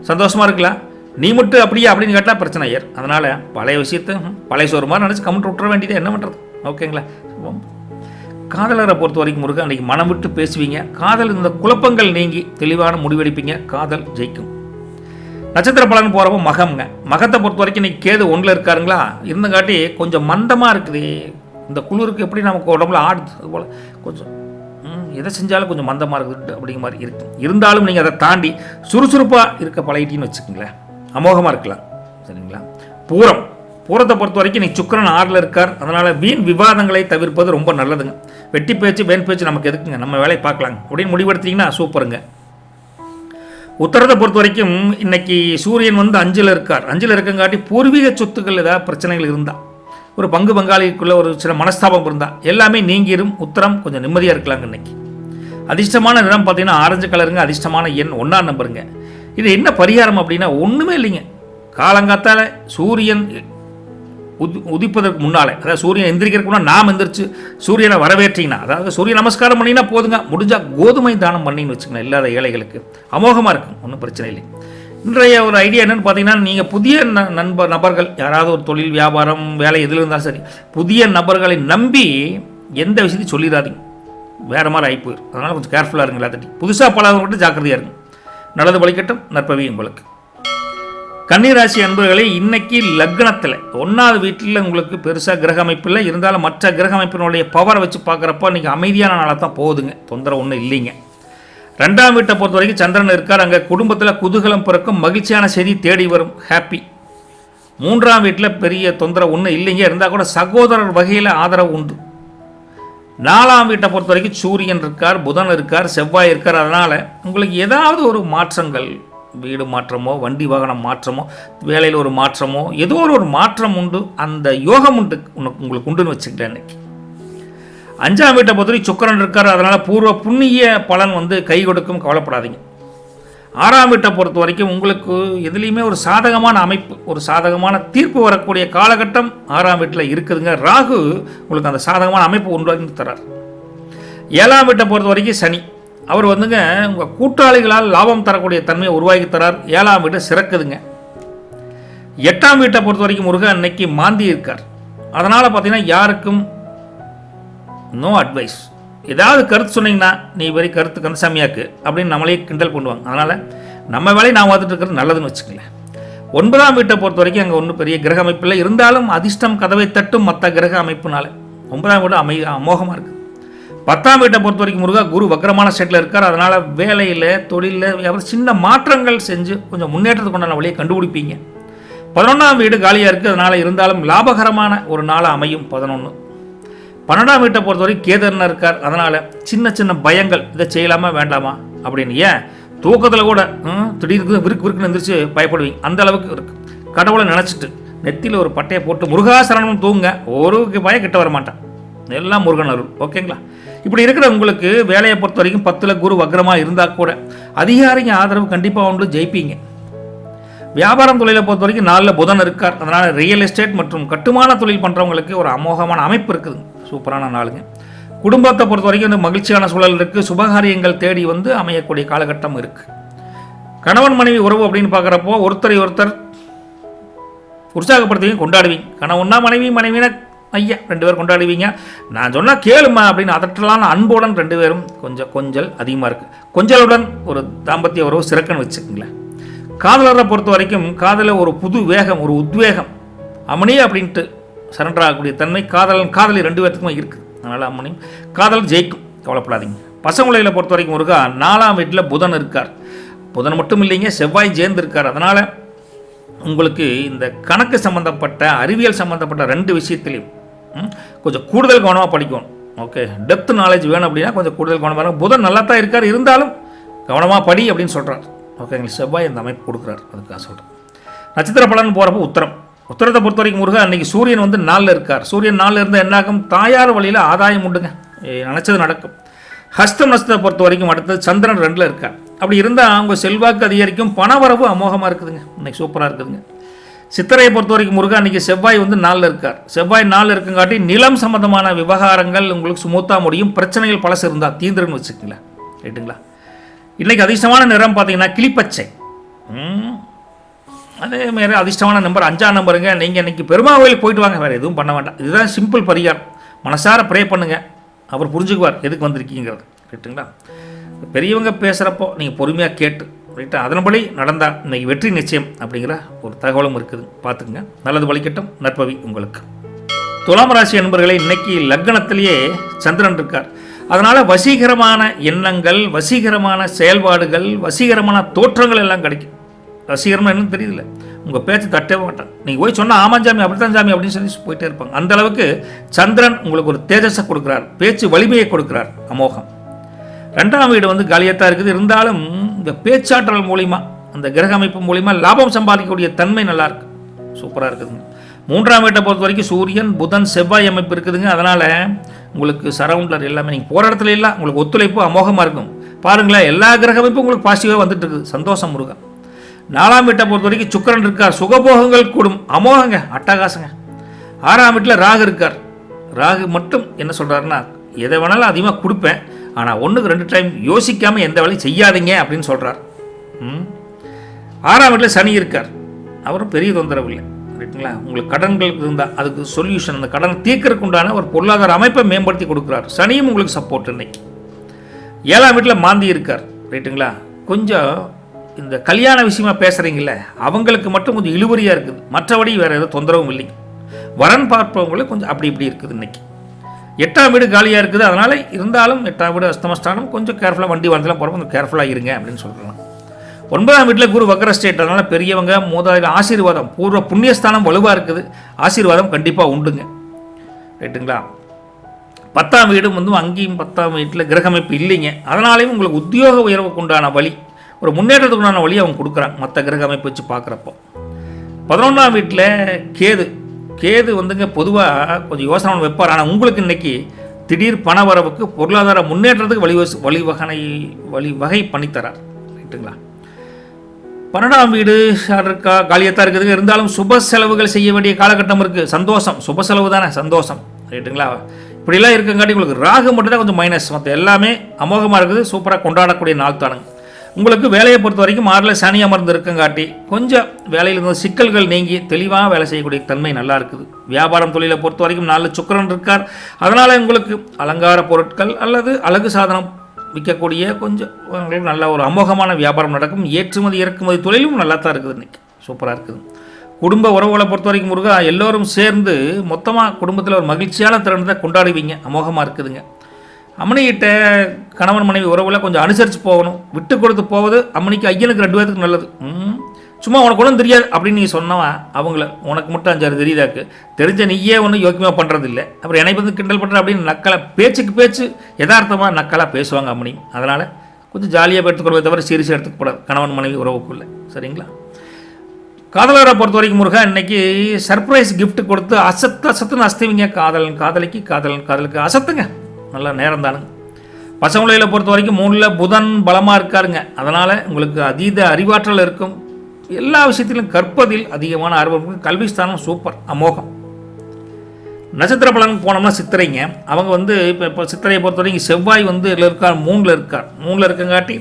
சந்தோஷமாக இருக்கலாம். நீ மட்டும் அப்படியே அப்படின்னு கேட்டால் பிரச்சனை ஐயர். அதனால் பழைய விஷயத்தை பழைய சோறு மாதிரி நினச்சி கமெண்ட் விட்டுற வேண்டியது என்ன பண்ணுறது? ஓகேங்களா? காதலரை பொறுத்த வரைக்கும் முருகா அன்றைக்கி மனம் விட்டு பேசுவீங்க. காதல் இந்த குழப்பங்கள் நீங்கி தெளிவான முடிவெடுப்பீங்க. காதல் ஜெயிக்கும். நட்சத்திர பலன் போகிறப்போ மகம்ங்க. மகத்தை பொறுத்த வரைக்கும் இன்றைக்கி கேது 1ல் இருக்காருங்களா. இருந்தங்காட்டி கொஞ்சம் மந்தமாக இருக்குது. இந்த குளிருக்கு எப்படி நமக்கு உடம்புல ஆடுது அதுபோல் கொஞ்சம் எதை செஞ்சாலும் கொஞ்சம் மந்தமாக இருக்குது அப்படிங்கிற மாதிரி இருக்குது. இருந்தாலும் நீங்கள் அதை தாண்டி சுறுசுறுப்பாக இருக்க பழகிட்டின்னு வச்சுக்கோங்களேன். அமோகமாக இருக்கலாம். சரிங்களா? பூரத்தை பொறுத்த வரைக்கும் நீ சுக்கிரன் 6ல் இருக்கார். அதனால் வீண் விவாதங்களை தவிர்ப்பது ரொம்ப நல்லதுங்க. வெட்டி பேச்சு வேன் பேச்சு நமக்கு எதுக்குங்க, நம்ம வேலையை பார்க்கலாங்க அப்படின்னு முடிவெடுத்தீங்கன்னா சூப்பருங்க. உத்தரத்தை பொறுத்த வரைக்கும் இன்னைக்கு சூரியன் 5ல் இருக்கார். 5ல் இருக்கங்காட்டி பூர்வீக சொத்துக்கள் ஏதாவது பிரச்சனைகள் இருந்தால் ஒரு பங்கு பங்காளிக்குள்ளே ஒரு சில மனஸ்தாபம் இருந்தால் எல்லாமே நீங்கிடும். உத்தரம் கொஞ்சம் நிம்மதியாக இருக்கலாங்க. இன்னைக்கு அதிர்ஷ்டமான நிறம் பார்த்தீங்கன்னா ஆரஞ்சு கலருங்க. அதிர்ஷ்டமான எண் 1ஆம் நம்பருங்க. இது என்ன பரிகாரம் அப்படின்னா ஒன்றுமே இல்லைங்க. காலங்காத்தால் சூரியன் உதிப்பதற்கு முன்னாலே, அதாவது சூரியன் எந்திரிக்கிறதுக்கு முன்னால் நாம் எந்திரிச்சு சூரியனை வரவேற்றிங்கன்னா, அதாவது சூரிய நமஸ்காரம் பண்ணிங்கன்னா போதுங்க. முடிஞ்சால் கோதுமை தானம் பண்ணின்னு வச்சுக்கோங்க. இல்லாத ஏழைகளுக்கு அமோகமாக இருக்கும். ஒன்றும் பிரச்சனை இல்லை. இன்றைய ஒரு ஐடியா என்னென்னு பார்த்தீங்கன்னா நீங்கள் புதிய நபர்கள் யாராவது ஒரு தொழில் வியாபாரம் வேலை எதில் இருந்தாலும் சரி புதிய நபர்களை நம்பி எந்த விஷயத்தையும் சொல்லிடாதீங்க. வேறு மாதிரி ஆகி போயிடும். அதனால் கொஞ்சம் கேர்ஃபுல்லாக இருங்க. எல்லாத்தையும் புதுசாக பழகிறவங்கள்ட்ட ஜாக்கிரதையாக இருங்க. நல்லது பலிக்கட்டும். நற்பவி உங்களுக்கு. கன்னிராசி அன்பர்களே இன்னைக்கு லக்னத்தில் 1வது வீட்டில் உங்களுக்கு பெருசாக கிரக அமைப்பில் இருந்தாலும் மற்ற கிரக அமைப்பினுடைய பவரை வச்சு பார்க்குறப்ப இன்றைக்கி அமைதியான நாளாக தான் போகுதுங்க. தொந்தரவு ஒன்றும் இல்லைங்க. 2ஆம் வீட்டை பொறுத்த வரைக்கும் சந்திரன் இருக்கார். அங்கே குடும்பத்தில் குதூகலம் பிறக்கும். மகிழ்ச்சியான செய்தி தேடி வரும். ஹாப்பி. 3ஆம் வீட்டில் பெரிய தொந்தரவு ஒன்றும் இல்லைங்க. இருந்தால் கூட சகோதரர் வகையில் ஆதரவு உண்டு. 4ஆம் வீட்டை பொறுத்த வரைக்கும் சூரியன் இருக்கார், புதன் இருக்கார், செவ்வாய் இருக்கார். அதனால் உங்களுக்கு ஏதாவது ஒரு மாற்றங்கள், வீடு மாற்றமோ வண்டி வாகனம் மாற்றமோ வேலையில் ஒரு மாற்றமோ ஏதோ ஒரு மாற்றம் உண்டு. அந்த யோகம் உண்டு உங்களுக்கு உண்டுன்னு வச்சுக்கிட்டேன். இன்னைக்கு 5ஆம் வீட்டை பொறுத்தவரை சுக்கிரன் இருக்கார். அதனால் பூர்வ புண்ணிய பலன் கை கொடுக்கும். கவலைப்படாதீங்க. 6ஆம் வீட்டை பொறுத்த வரைக்கும் உங்களுக்கு எதுலேயுமே ஒரு சாதகமான அமைப்பு, ஒரு சாதகமான தீர்ப்பு வரக்கூடிய காலகட்டம் 6ஆம் வீட்டில் இருக்குதுங்க. ராகு உங்களுக்கு அந்த சாதகமான அமைப்பு உண்டாக்கி தரார். 7ஆம் வீட்டை பொறுத்த வரைக்கும் சனி அவர் உங்கள் கூட்டாளிகளால் லாபம் தரக்கூடிய தன்மையை உருவாக்கி தரார். 7ஆம் வீட்டை சிறக்குதுங்க. 8ஆம் வீட்டை பொறுத்த வரைக்கும் முருகன் இன்னைக்கு மாந்தி இருக்கார். அதனால் பார்த்தீங்கன்னா யாருக்கும் நோ அட்வைஸ். ஏதாவது கருத்து சொன்னீங்கன்னா நீ வெறி கருத்து கந்தசாமியாக்கு அப்படின்னு நம்மளே கிண்டல் பண்ணுவாங்க. அதனால் நம்ம வேலையை நான் பார்த்துட்டு இருக்கிறது நல்லதுன்னு வச்சுக்கங்களேன். 9ஆம் வீட்டை பொறுத்த வரைக்கும் அங்கே ஒன்றும் பெரிய கிரக அமைப்பில் இருந்தாலும் அதிர்ஷ்டம் கதவை தட்டும் மற்ற கிரக அமைப்புனால 9ஆம் வீடு அமோகமாக இருக்குது. 10ஆம் வீட்டை பொறுத்த வரைக்கும் முருகா குரு வக்ரமான ஸ்டேட்டில் இருக்கார். அதனால் வேலையில் தொழிலில் சின்ன மாற்றங்கள் செஞ்சு கொஞ்சம் முன்னேற்றத்துக்கு கொண்டான வழியை கண்டுபிடிப்பீங்க. 11ஆம் வீடு காலியாக இருக்குது. அதனால் இருந்தாலும் லாபகரமான ஒரு நாளாக அமையும். 11 12ஆம் வீட்டை பொறுத்தவரைக்கும் கேதுன்னு இருக்கார். அதனால் சின்ன சின்ன பயங்கள், இதை செய்யலாமா வேண்டாமா அப்படின்னு. ஏன் தூக்கத்தில் கூட திடீர்னு விருக்குன்னு எழுந்திரிச்சு பயப்படுவீங்க, அந்த அளவுக்கு இருக்குது. கடவுளை நினச்சிட்டு நெத்தியில் ஒரு பட்டையை போட்டு முருகாசரணம் தூங்க, ஒரு பயம் கிட்ட வர மாட்டான். எல்லாம் முருகன் அருள். ஓகேங்களா? இப்படி இருக்கிற உங்களுக்கு வேலையை பொறுத்த வரைக்கும் 10ல் குரு வக்ரமாக இருந்தால் கூட அதிகாரிங்க ஆதரவு கண்டிப்பாக உண்டு, ஜெயிப்பீங்க. வியாபாரம் தொழிலை பொறுத்த வரைக்கும் 4ல் புதன் இருக்கார். அதனால் ரியல் எஸ்டேட் மற்றும் கட்டுமான தொழில் பண்ணுறவங்களுக்கு ஒரு அமோகமான அமைப்பு இருக்குது. சூப்பரான நாளுங்க. குடும்பத்தை பொறுத்த வரைக்கும் இந்த மகிழ்ச்சியான சூழல் இருக்குது. சுபகாரியங்கள் தேடி வந்து அமையக்கூடிய காலகட்டம் இருக்குது. கணவன் மனைவி உறவு அப்படின்னு பார்க்குறப்போ ஒருத்தரை ஒருத்தர் உற்சாகப்படுத்துவீங்க, கொண்டாடுவீங்க. கணவன்னா மனைவினா ஐயா 2 பேர் கொண்டாடுவீங்க. நான் சொன்னால் கேளுமா அப்படின்னு அதட்டலான அன்புடன் 2 பேரும் கொஞ்சல் அதிகமாக இருக்குது. கொஞ்சலுடன் ஒரு தாம்பத்திய உறவு சிறக்குன்னு வச்சுக்கங்களேன். காதலரை பொறுத்த வரைக்கும் காதலில் ஒரு புது வேகம், ஒரு உத்வேகம், அம்மனியே அப்படின்ட்டு சரண்டர் ஆகக்கூடிய தன்மை காதலி 2 பேர்த்துக்குமே இருக்குது. அதனால் அம்மனியும் காதல் ஜெயிக்கும், கவலைப்படாதீங்க. பசங்குலையில் பொறுத்த வரைக்கும் முருகா 4ஆம் வீட்டில் புதன் இருக்கார். புதன் மட்டும் இல்லைங்க, செவ்வாய் சேர்ந்து இருக்கார். அதனால் உங்களுக்கு இந்த கணக்கு சம்மந்தப்பட்ட அறிவியல் சம்மந்தப்பட்ட 2 விஷயத்துலையும் கொஞ்சம் கூடுதல் கவனமாக படிக்கணும். ஓகே, டெப்த் நாலேஜ் வேணும் அப்படின்னா கொஞ்சம் கூடுதல் கவனமாக இருக்கும். புதன் நல்லா தான் இருக்கார், இருந்தாலும் கவனமாக படி அப்படின்னு சொல்கிறார். ஓகே, எங்களுக்கு செவ்வாய் இந்த அமைப்பு கொடுக்குறாரு, அதுக்காக சொல்கிறேன். நட்சத்திர பலன் போகிறப்போ உத்தரத்தை பொறுத்த வரைக்கும் முருகா அன்றைக்கி சூரியன் வந்து 4ல் இருக்கார். சூரியன் 4ல் இருந்தால் என்னாகும்? தாயார் வழியில் ஆதாயம் உண்டுங்க, நினச்சது நடக்கும். ஹஸ்தம் நட்சத்திரத்தை பொறுத்த வரைக்கும் அடுத்தது சந்திரன் 2ல் இருக்கார். அப்படி இருந்தால் அவங்க செல்வாக்கு அதிகரிக்கும், பணவரவு அமோகமாக இருக்குதுங்க, இன்றைக்கி சூப்பராக இருக்குதுங்க. சித்திரையை பொறுத்த வரைக்கும் முருகா அன்றைக்கி செவ்வாய் வந்து 4ல் இருக்கார். செவ்வாய் 4ல் இருக்குங்காட்டி நிலம் சம்பந்தமான விவகாரங்கள் உங்களுக்கு சுமூத்தாக முடியும். பிரச்சனைகள் பழசு இருந்தால் தீந்துருன்னு வச்சுக்கங்களேன், ரைட்டுங்களா? இன்றைக்கி அதிர்ஷ்டமான நிறம் பார்த்தீங்கன்னா கிளிப்பச்சை. அதேமாரி அதிர்ஷ்டமான நம்பர் 5ஆம் நம்பருங்க. நீங்கள் இன்றைக்கி பெருமாள் கோயிலுக்கு போயிட்டு வாங்க, வேறு எதுவும் பண்ண வேண்டாம். இதுதான் சிம்பிள் பரிகாரம். மனசார ப்ரே பண்ணுங்கள், அவர் புரிஞ்சுக்குவார் எதுக்கு வந்திருக்கீங்கிறது, ரைட்டுங்களா? பெரியவங்க பேசுகிறப்போ நீங்கள் பொறுமையாக கேட்டு ரைட்டா அதன்படி நடந்தால் இன்றைக்கி வெற்றி நிச்சயம் அப்படிங்கிற ஒரு தகவலும் இருக்குது, பார்த்துக்குங்க. நல்லது வலிக்கட்டும், நற்பவி உங்களுக்கு. துலாம் ராசி என்பர்களை இன்னைக்கு லக்னத்திலேயே சந்திரன் இருக்கார். அதனால் வசீகரமான எண்ணங்கள், வசீகரமான செயல்பாடுகள், வசீகரமான தோற்றங்கள் எல்லாம் கிடைக்கும். வசீகரமாக என்னன்னு தெரியல, உங்கள் பேச்சு தட்டவே மாட்டான். நீங்கள் போய் சொன்னால் ஆமாஞ்சாமி அப்படித்தான் சாமி அப்படின்னு சொல்லி போயிட்டே இருப்பாங்க. அந்த அளவுக்கு சந்திரன் உங்களுக்கு ஒரு தேஜஸை கொடுக்குறார், பேச்சு வலிமையை கொடுக்குறார், அமோகம். 2ஆம் வீடு வந்து காலியத்தான் இருக்குது, இருந்தாலும் இந்த பேச்சாற்றல் மூலிமா, அந்த கிரக அமைப்பு மூலிமா லாபம் சம்பாதிக்கக்கூடிய தன்மை நல்லாயிருக்கு, சூப்பராக இருக்குதுங்க. 3ஆம் வீட்டை பொறுத்த வரைக்கும் சூரியன் புதன் செவ்வாய் அமைப்பு இருக்குதுங்க. அதனால் உங்களுக்கு சரவுண்டர் எல்லாமே நீங்கள் போகிற இடத்துல எல்லாம் உங்களுக்கு ஒத்துழைப்பு அமோகமாக இருக்கும். பாருங்களேன், எல்லா கிரக அமைப்பும் உங்களுக்கு பாசிட்டிவாக வந்துட்டு இருக்குது, சந்தோஷம் முருகன். 4ஆம் வீட்டை பொறுத்த வரைக்கும் சுக்கிரன் இருக்கார், சுகபோகங்கள் கூடும், அமோகங்க, அட்டகாசங்க. 6ஆம் வீட்டில் ராகு இருக்கார். ராகு மட்டும் என்ன சொல்கிறாருன்னா, எதை வேணாலும் அதிகமாக கொடுப்பேன், ஆனால் 1க்கு 2 டைம் யோசிக்காமல் எந்த வேலையும் செய்யாதீங்க அப்படின்னு சொல்கிறார். 6ஆம் வீட்டில் சனி இருக்கார், அவரும் பெரிய தொந்தரவு இல்லை, ரைட்டுங்களா? உங்களுக்கு கடன்கள் இருந்தால் அதுக்கு சொல்யூஷன், அந்த கடனை தீர்க்கறதுக்கு உண்டான ஒரு பொருளாதார அமைப்பை மேம்படுத்தி கொடுக்குறார். சனியும் உங்களுக்கு சப்போர்ட் இன்னைக்கு. 7ஆம் வீட்டில் மாந்தி இருக்கார், ரைட்டுங்களா? கொஞ்சம் இந்த கல்யாண விஷயமா பேசுகிறீங்கள, அவங்களுக்கு மட்டும் கொஞ்சம் இழுவரியாக இருக்குது, மற்றபடி வேறு எதுவும் தொந்தரவும் இல்லைங்க. வரன் பார்ப்பவங்களுக்கு கொஞ்சம் அப்படி இப்படி இருக்குது இன்னைக்கு. 8ஆம் வீடு காலியாக இருக்குது, அதனால் இருந்தாலும் 8ஆம் வீடு அஸ்தமஸ்தானம், கொஞ்சம் கேர்ஃபுல்லாக வண்டி வரதுலாம் போகிறப்ப கொஞ்சம் கேர்ஃபுல்லாக இருங்க அப்படின்னு சொல்கிறேன். 9ஆம் வீட்டில் குரு வக்ர ஸ்டேட், அதனால் பெரியவங்க மூதாதையர் ஆசீர்வாதம், பூர்வ புண்ணியஸ்தானம் வலுவாக இருக்குது, ஆசீர்வாதம் கண்டிப்பாக உண்டுங்க, ரைட்டுங்களா? 10ஆம் வீடும் வந்து அங்கேயும் 10ஆம் வீட்டில் கிரகமைப்பு இல்லைங்க, அதனாலேயும் உங்களுக்கு உத்தியோக உயர்வுக்கு உண்டான வழி, ஒரு முன்னேற்றத்துக்கு உண்டான வழியை அவங்க கொடுக்குறாங்க மற்ற கிரக அமைப்பு வச்சு பார்க்குறப்போ. 11ஆம் வீட்டில் கேது வந்துங்க பொதுவாக கொஞ்சம் யோசனை வைப்பார். ஆனால் உங்களுக்கு இன்றைக்கி திடீர் பண வரவுக்கு, பொருளாதார முன்னேற்றத்துக்கு வழிவகை பண்ணித்தரார், ரைட்டுங்களா? 12ஆம் வீடு இருக்கா, காலியத்தான் இருக்குதுங்க, இருந்தாலும் சுப செலவுகள் செய்ய வேண்டிய காலகட்டம் இருக்குது, சந்தோஷம், சுப செலவு தானே சந்தோஷம், ரைட்டுங்களா? இப்படிலாம் இருக்கங்காட்டி உங்களுக்கு ராகு மட்டும் தான் கொஞ்சம் மைனஸ், மற்ற எல்லாமே அமோகமாக இருக்குது, சூப்பராக கொண்டாடக்கூடிய நாள் தானுங்க. உங்களுக்கு வேலையை பொறுத்த வரைக்கும் 6ல் சனி அமர்ந்து இருக்கங்காட்டி கொஞ்சம் வேலையில் இருந்த சிக்கல்கள் நீங்கி தெளிவாக வேலை செய்யக்கூடிய தன்மை நல்லா இருக்குது. வியாபாரம் தொழிலை பொறுத்த வரைக்கும் 4 சுக்கிரன் இருக்கார், அதனால் உங்களுக்கு அலங்கார பொருட்கள் அல்லது அழகு சாதனம் விற்கக்கூடிய கொஞ்சம் உங்களுக்கு நல்ல ஒரு அமோகமான வியாபாரம் நடக்கும். ஏற்றுமதி இறக்குமதி தொழிலும் நல்லா தான் இருக்குது, இன்றைக்கி சூப்பராக இருக்குது. குடும்ப உறவுகளை பொறுத்த வரைக்கும் முருகா எல்லோரும் சேர்ந்து மொத்தமாக குடும்பத்தில் ஒரு மகிழ்ச்சியான தருணத்தை கொண்டாடுவீங்க, அமோகமாக இருக்குதுங்க. அம்மனிகிட்ட கணவன் மனைவி உறவுல கொஞ்சம் அனுசரித்து போகணும், விட்டு கொடுத்து போவது அம்மனிக்கு ஐயனுக்கு 2 பேருக்கு நல்லது. சும்மா உனக்கு ஒன்றும் தெரியாது அப்படின்னு நீ சொன்னவன் அவங்கள உனக்கு மட்டும் 5-6 தெரியுதாக்கு, தெரிஞ்ச நீயே ஒன்றும் யோக்கியமாக பண்ணுறதில்லை, அப்புறம் என்னை வந்து கிண்டல் பண்ணுற அப்படின்னு நக்கலை பேச்சுக்கு பேச்சு யதார்த்தமாக நக்கலாக பேசுவாங்க அம்மனி. அதனால் கொஞ்சம் ஜாலியாக எடுத்துக்கொள்வதை தவிர சீரியஸாக எடுத்துக்கூடாது கணவன் மனைவி உறவுக்குள்ளே. சரிங்களா? காதலரை பொறுத்த வரைக்கும் முருகா இன்றைக்கி சர்ப்ரைஸ் கிஃப்ட் கொடுத்து அசத்துன்னு அஸ்திவிங்க. காதலிக்கு காதலுக்கு அசத்துங்க. நல்லா நேரம் தானுங்க. பசங்களையில் பொறுத்த வரைக்கும் 3ல் புதன் பலமாக இருக்காருங்க. அதனால் உங்களுக்கு அதீத அறிவாற்றல் இருக்கும். எல்லா விஷயத்திலும் கற்பதில் அதிகமான ஆர்வம் இருக்கும். கல்விஸ்தானம் சூப்பர் அமோகம். நட்சத்திர பலனுக்கு போனோம்னா சித்திரைங்க. அவங்க வந்து இப்போ சித்திரையை பொறுத்த வரைக்கும் செவ்வாய் வந்து இருக்கார் 3ல் இருக்கங்காட்டி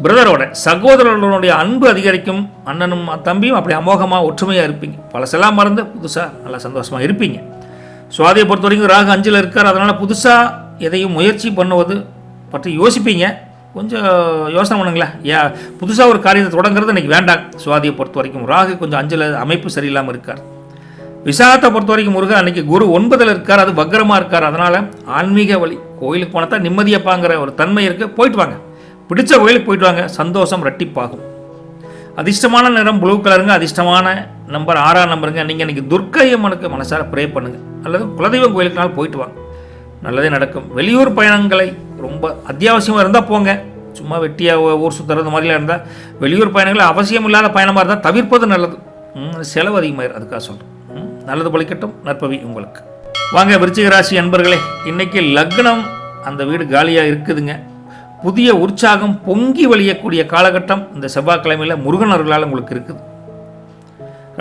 பிரதரோட சகோதரர்களுடைய அன்பு அதிகரிக்கும். அண்ணனும் தம்பியும் அப்படி அமோகமாக ஒற்றுமையாக இருப்பீங்க. பழசெல்லாம் மறந்து புதுசாக நல்லா சந்தோஷமாக இருப்பீங்க. சுவாதியை பொறுத்த வரைக்கும் ராகு 5ல் இருக்கார். அதனால் புதுசாக எதையும் முயற்சி பண்ணுவது பற்றி யோசிப்பீங்க. கொஞ்சம் யோசனை பண்ணுங்களேன். புதுசாக ஒரு காரியத்தை தொடங்குறது இன்றைக்கி வேண்டாம். சுவாதியை பொறுத்த வரைக்கும் ராகு கொஞ்சம் 5ல் அமைப்பு சரியில்லாமல் இருக்கார். விசாகத்தை பொறுத்த வரைக்கும் முருகன் அன்றைக்கி குரு 9ல் இருக்கார். அது வக்கரமாக இருக்கார். அதனால் ஆன்மீக வழி கோயிலுக்கு போனால் தான் நிம்மதியப்பாங்கிற ஒரு தன்மை இருக்குது. போயிட்டு வாங்க, பிடிச்ச கோயிலுக்கு போயிட்டு வாங்க, சந்தோஷம் ரெட்டிப்பாகும். அதிர்ஷ்டமான நிறம் ப்ளூ கலருங்க. அதிர்ஷ்டமான நம்பர் 6ஆம் நம்பருங்க. நீங்கள் இன்றைக்கி துர்க்கை அம்மனுக்கு மனசார ப்ரே பண்ணுங்கள், அல்லது குலதெய்வம் கோயிலுக்குனாலும் போயிட்டு வாங்க, நல்லதே நடக்கும். வெளியூர் பயணங்களை ரொம்ப அத்தியாவசியமாக இருந்தால் போங்க. சும்மா வெட்டியாக ஊர் சுற்றுறது மாதிரிலாம் இருந்தால் வெளியூர் பயணங்களை அவசியம் இல்லாத பயணமாக இருந்தால் தவிர்ப்பது நல்லது. செலவு அதிகமாயிரும். அதுக்காக சொல்கிறேன். நல்லது பலிக்கட்டும். நற்பவி உங்களுக்கு. வாங்க விருச்சிக ராசி அன்பர்களே, இன்றைக்கி லக்னம் அந்த வீடு காலியாக இருக்குதுங்க. புதிய உற்சாகம் பொங்கி வழியக்கூடிய காலகட்டம் இந்த செவ்வாய்க்கிழமையில் முருகன் அருளால் உங்களுக்கு இருக்குது.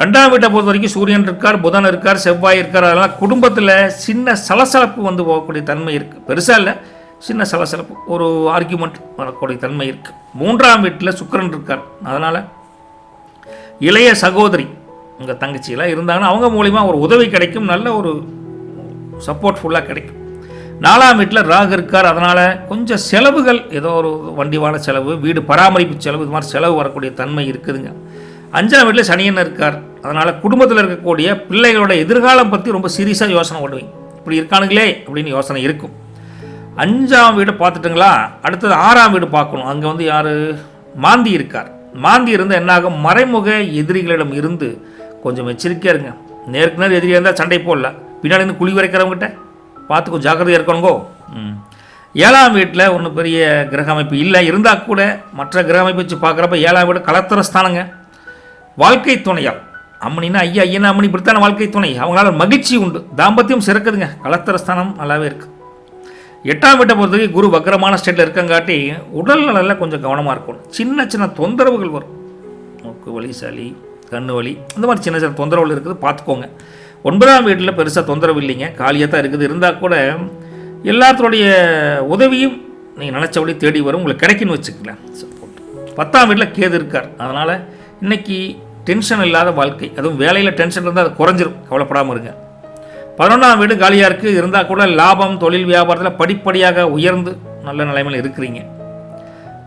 2ஆம் வீட்டை பொறுத்த வரைக்கும் சூரியன் இருக்கார், புதன் இருக்கார், செவ்வாய் இருக்கார். அதனால் குடும்பத்தில் சின்ன சலசலப்பு வந்து போகக்கூடிய தன்மை இருக்குது. பெருசாக இல்லை, சின்ன சலசலப்பு, ஒரு ஆர்கியூமெண்ட் வரக்கூடிய தன்மை இருக்குது. 3ஆம் வீட்டில் சுக்கிரன் இருக்கார். அதனால் இளைய சகோதரி உங்கள் தங்கச்சியெல்லாம் இருந்தாங்கன்னா அவங்க மூலிமா ஒரு உதவி கிடைக்கும், நல்ல ஒரு சப்போர்ட் ஃபுல்லாக கிடைக்கும். 4ஆம் வீட்டில் ராகு இருக்கார். அதனால் கொஞ்சம் செலவுகள், ஏதோ ஒரு வண்டிவான செலவு, வீடு பராமரிப்பு செலவு, இது மாதிரி செலவு வரக்கூடிய தன்மை இருக்குதுங்க. 5ஆம் வீட்டில் சனியன் இருக்கார். அதனால் குடும்பத்தில் இருக்கக்கூடிய பிள்ளைகளோட எதிர்காலம் பற்றி ரொம்ப சீரியஸாக யோசனை பண்ணுவீங்க. இப்படி இருக்கானுங்களே அப்படின்னு யோசனை இருக்கும். 5ஆம் வீடு பார்த்துட்டுங்களா, அடுத்தது 6ஆம் வீடு பார்க்கணும். அங்கே வந்து யார், மாந்தி இருக்கார். மாந்தி இருந்து என்னாகும், மறைமுக எதிரிகளிடம் இருந்து கொஞ்சம் எச்சரிக்கையாக இருங்க. நேருக்கு நேர் எதிரியாக இருந்தால் சண்டை போடல, பின்னாடி இருந்து குழி வரைக்கிறவங்ககிட்ட பார்த்து கொஞ்சம் ஜாக்கிரதையாக இருக்கணுங்கோ. 7ஆம் வீட்டில் ஒன்றும் பெரிய கிரக அமைப்பு இல்லை, இருந்தால் கூட மற்ற கிரக அமைப்பு வச்சு பார்க்குறப்ப 7ஆம் வீடு கலத்திரஸ்தானங்க. வாழ்க்கை துணையால் அம்மனின்னா ஐயனா அம்மனி இப்படித்தான வாழ்க்கை துணை, அவங்களால மகிழ்ச்சி உண்டு, தாம்பத்தியம் சிறக்குதுங்க. கலத்திரஸ்தானம் நல்லாவே இருக்குது. 8ஆம் வீட்டை பொறுத்தவரைக்கும் குரு வக்கரமான ஸ்டேட்டில் இருக்கங்காட்டி உடல் நலில் கொஞ்சம் கவனமாக இருக்கணும். சின்ன சின்ன தொந்தரவுகள் வரும், மூக்கு வலி, சளி, கண்ணு வலி, இந்த மாதிரி சின்ன சின்ன தொந்தரவுகள் இருக்குது, பார்த்துக்கோங்க. 9ஆம் வீட்டில் பெருசாக தொந்தரவு இல்லைங்க, காலியாக தான் இருக்குது. இருந்தால் கூட எல்லாத்தோடைய உதவியும் நீங்கள் நினச்சபடி தேடி வரும், உங்களுக்கு கிடைக்குன்னு வச்சுக்கலாம். 10ஆம் வீட்டில் கேது இருக்கார். அதனால் இன்றைக்கி டென்ஷன் இல்லாத வாழ்க்கை, அதுவும் வேலையில் டென்ஷன் இருந்தால் அது குறைஞ்சிரும், கவலைப்படாமல் இருங்க. 11ஆம் வீடு காலியாக இருக்குது. இருந்தால் கூட லாபம், தொழில் வியாபாரத்தில் படிப்படியாக உயர்ந்து நல்ல நிலைமையில் இருக்கிறீங்க.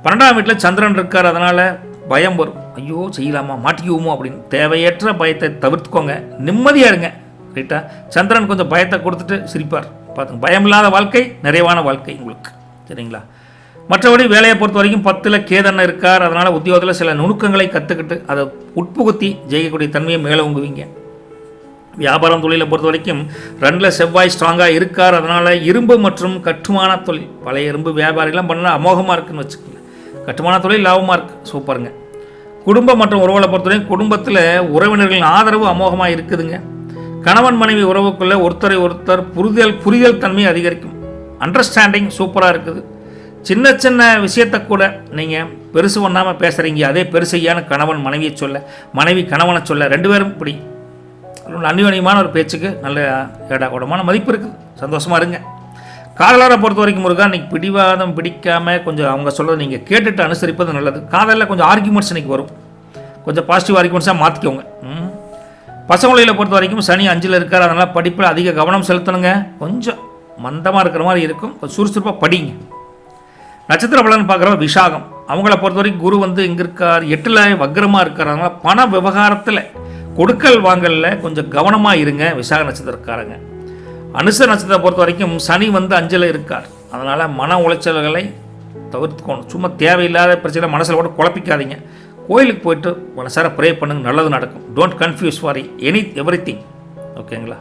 12ஆம் வீட்டில் சந்திரன் இருக்கார். அதனால் பயம் வரும், ஐயோ செய்யலாமா, மாட்டிக்குவோமோ அப்படின்னு. தேவையற்ற பயத்தை தவிர்த்துக்கோங்க, நிம்மதியாக இருங்க. ரைட்டா? சந்திரன் கொஞ்சம் பயத்தை கொடுத்துட்டு சிரிப்பார், பார்த்துங்க. பயம் இல்லாத வாழ்க்கை, நிறைவான வாழ்க்கை உங்களுக்கு. சரிங்களா? மற்றபடி வேலையை பொறுத்த வரைக்கும் 10ல் கேதண்ணன் இருக்கார். அதனால் உத்தியோகத்தில் சில நுணுக்கங்களை கற்றுக்கிட்டு அதை உட்புகுத்தி ஜெயிக்கக்கூடிய தன்மையை மேலோங்குவீங்க. வியாபாரம் தொழிலை பொறுத்த வரைக்கும் 2ல் செவ்வாய் ஸ்ட்ராங்காக இருக்கார். அதனால் இரும்பு மற்றும் கட்டுமான தொழில், பழைய இரும்பு வியாபாரிலாம் பண்ணால் அமோகமாக இருக்குதுன்னு வச்சுக்கோங்க. கட்டுமான தொழில் லாபமாக இருக்குது, சூப்பருங்க. குடும்பம் மற்றும் உறவுகளை பொறுத்தவரைக்கும் குடும்பத்தில் உறவினர்களின் ஆதரவு அமோகமாக இருக்குதுங்க. கணவன் மனைவி உறவுக்குள்ளே ஒருத்தரை ஒருத்தர் புரிதல் தன்மை அதிகரிக்கும். அண்டர்ஸ்டாண்டிங் சூப்பராக இருக்குது. சின்ன சின்ன விஷயத்தை கூட நீங்கள் பெருசு பண்ணாமல் பேசுகிறீங்க, அதே பெருசையான கணவன் மனைவியை சொல்ல, மனைவி கணவனை சொல்ல, 2 பேரும் இப்படி அந்யோன்யமான ஒரு பேச்சுக்கு நல்ல ஏடாகூடமான மதிப்பு இருக்குது. சந்தோஷமாக இருங்க. காதலரை பொறுத்த வரைக்கும் முருகா இன்றைக்கி பிடிவாதம் பிடிக்காமல் கொஞ்சம் அவங்க சொல்கிறத நீங்கள் கேட்டுட்டு அனுசரிப்பது நல்லது. காதலில் கொஞ்சம் ஆர்கியூமெண்ட்ஸ் இன்றைக்கி வரும், கொஞ்சம் பாசிட்டிவ் ஆர்கியூமெண்ட்ஸாக மாற்றிக்கோங்க. பசங்களில் பொறுத்த வரைக்கும் சனி 5ல் இருக்கார். அதனால் படிப்பில் அதிக கவனம் செலுத்தணுங்க. கொஞ்சம் மந்தமாக இருக்கிற மாதிரி இருக்கும், கொஞ்சம் சுறுசுறுப்பாக படிங்க. நட்சத்திர பலன் பார்க்குறவங்க விசாகம், அவங்கள பொறுத்த வரைக்கும் குரு வந்து இங்கே இருக்கார், 8ல் வக்கரமாக இருக்கார். அதனால் பண விவகாரத்தில் கொடுக்கல் வாங்கலில் கொஞ்சம் கவனமாக இருங்க விசாக நட்சத்திரக்காரங்க. அனுச நட்சத்திரத்தை பொறுத்த வரைக்கும் சனி வந்து 5ல் இருக்கார். அதனால் மன உளைச்சல்களை தவிர்த்துக்கணும். சும்மா தேவையில்லாத பிரச்சனை மனசில் கூட குழப்பிக்காதீங்க. கோயிலுக்கு போயிட்டு மனசார ப்ரே பண்ணுங்க, நல்லது நடக்கும். Don't confuse for everything. ஓகேங்களா?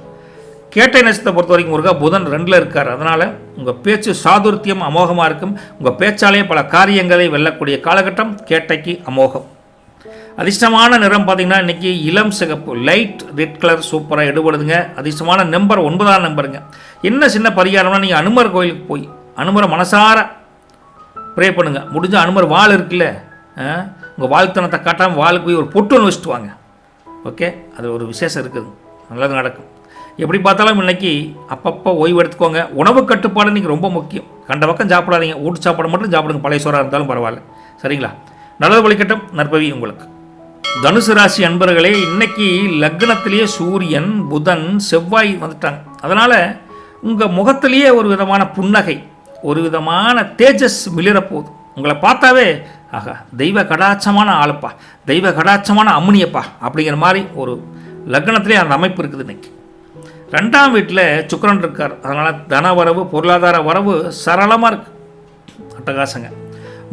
கேட்டை நட்சத்திரத்தை பொறுத்த வரைக்கும் முருகா புதன் 2ல் இருக்கார். அதனால் உங்கள் பேச்சு சாதுர்த்தியம் அமோகமாக இருக்கும். உங்கள் பேச்சாலேயே பல காரியங்களை வெல்லக்கூடிய காலகட்டம் கேட்டைக்கு அமோகம். அதிர்ஷ்டமான நிறம் பார்த்தீங்கன்னா இன்றைக்கி இளம் சிகப்பு, லைட் ரெட் கலர் சூப்பராக எடுபடுதுங்க. அதிர்ஷ்டமான நம்பர் 9ஆம் நம்பருங்க. என்ன சின்ன பரிகாரம்னா, நீங்கள் அனுமர் கோயிலுக்கு போய் அனுமரை மனசார ப்ரே பண்ணுங்கள். முடிஞ்ச அனுமர் வாள் இருக்குல்ல, உங்கள் வாழ்த்தனத்தை காட்டாமல் வாளுக்கு போய் ஒரு பொட்டு ஒன்று வச்சுட்டு வாங்க. ஓகே, அது ஒரு விசேஷம் இருக்குது, நல்லது நடக்கும். எப்படி பார்த்தாலும் இன்றைக்கி அப்பப்போ ஓய்வு எடுத்துக்கோங்க. உணவு கட்டுப்பாடு இன்றைக்கி ரொம்ப முக்கியம். கண்ட பக்கம் சாப்பிடாதீங்க, வீட்டு சாப்பாடு மட்டும் சாப்பிடுங்க, பழைய சோறாக இருந்தாலும் பரவாயில்ல. சரிங்களா? நல்லது வழிகட்டும், நற்பவி உங்களுக்கு. தனுசு ராசி அன்பர்களே, இன்னைக்கு லக்னத்திலேயே சூரியன் புதன் செவ்வாய் வந்துட்டாங்க. அதனால் உங்கள் முகத்திலேயே ஒரு விதமான புன்னகை, ஒரு விதமான தேஜஸ் மிளிரப்போகுது. உங்களை பார்த்தாவே ஆகா தெய்வ கடாட்சமான ஆளுப்பா, தெய்வ கடாட்சமான அம்முனியப்பா அப்படிங்கிற மாதிரி ஒரு லக்னத்திலே அந்த அமைப்பு இருக்குது. இன்னைக்கு 2ஆம் வீட்டில் சுக்கிரன் இருக்கார். அதனால் தன வரவு பொருளாதார வரவு சரளமாக இருக்குது, அட்டகாசங்க.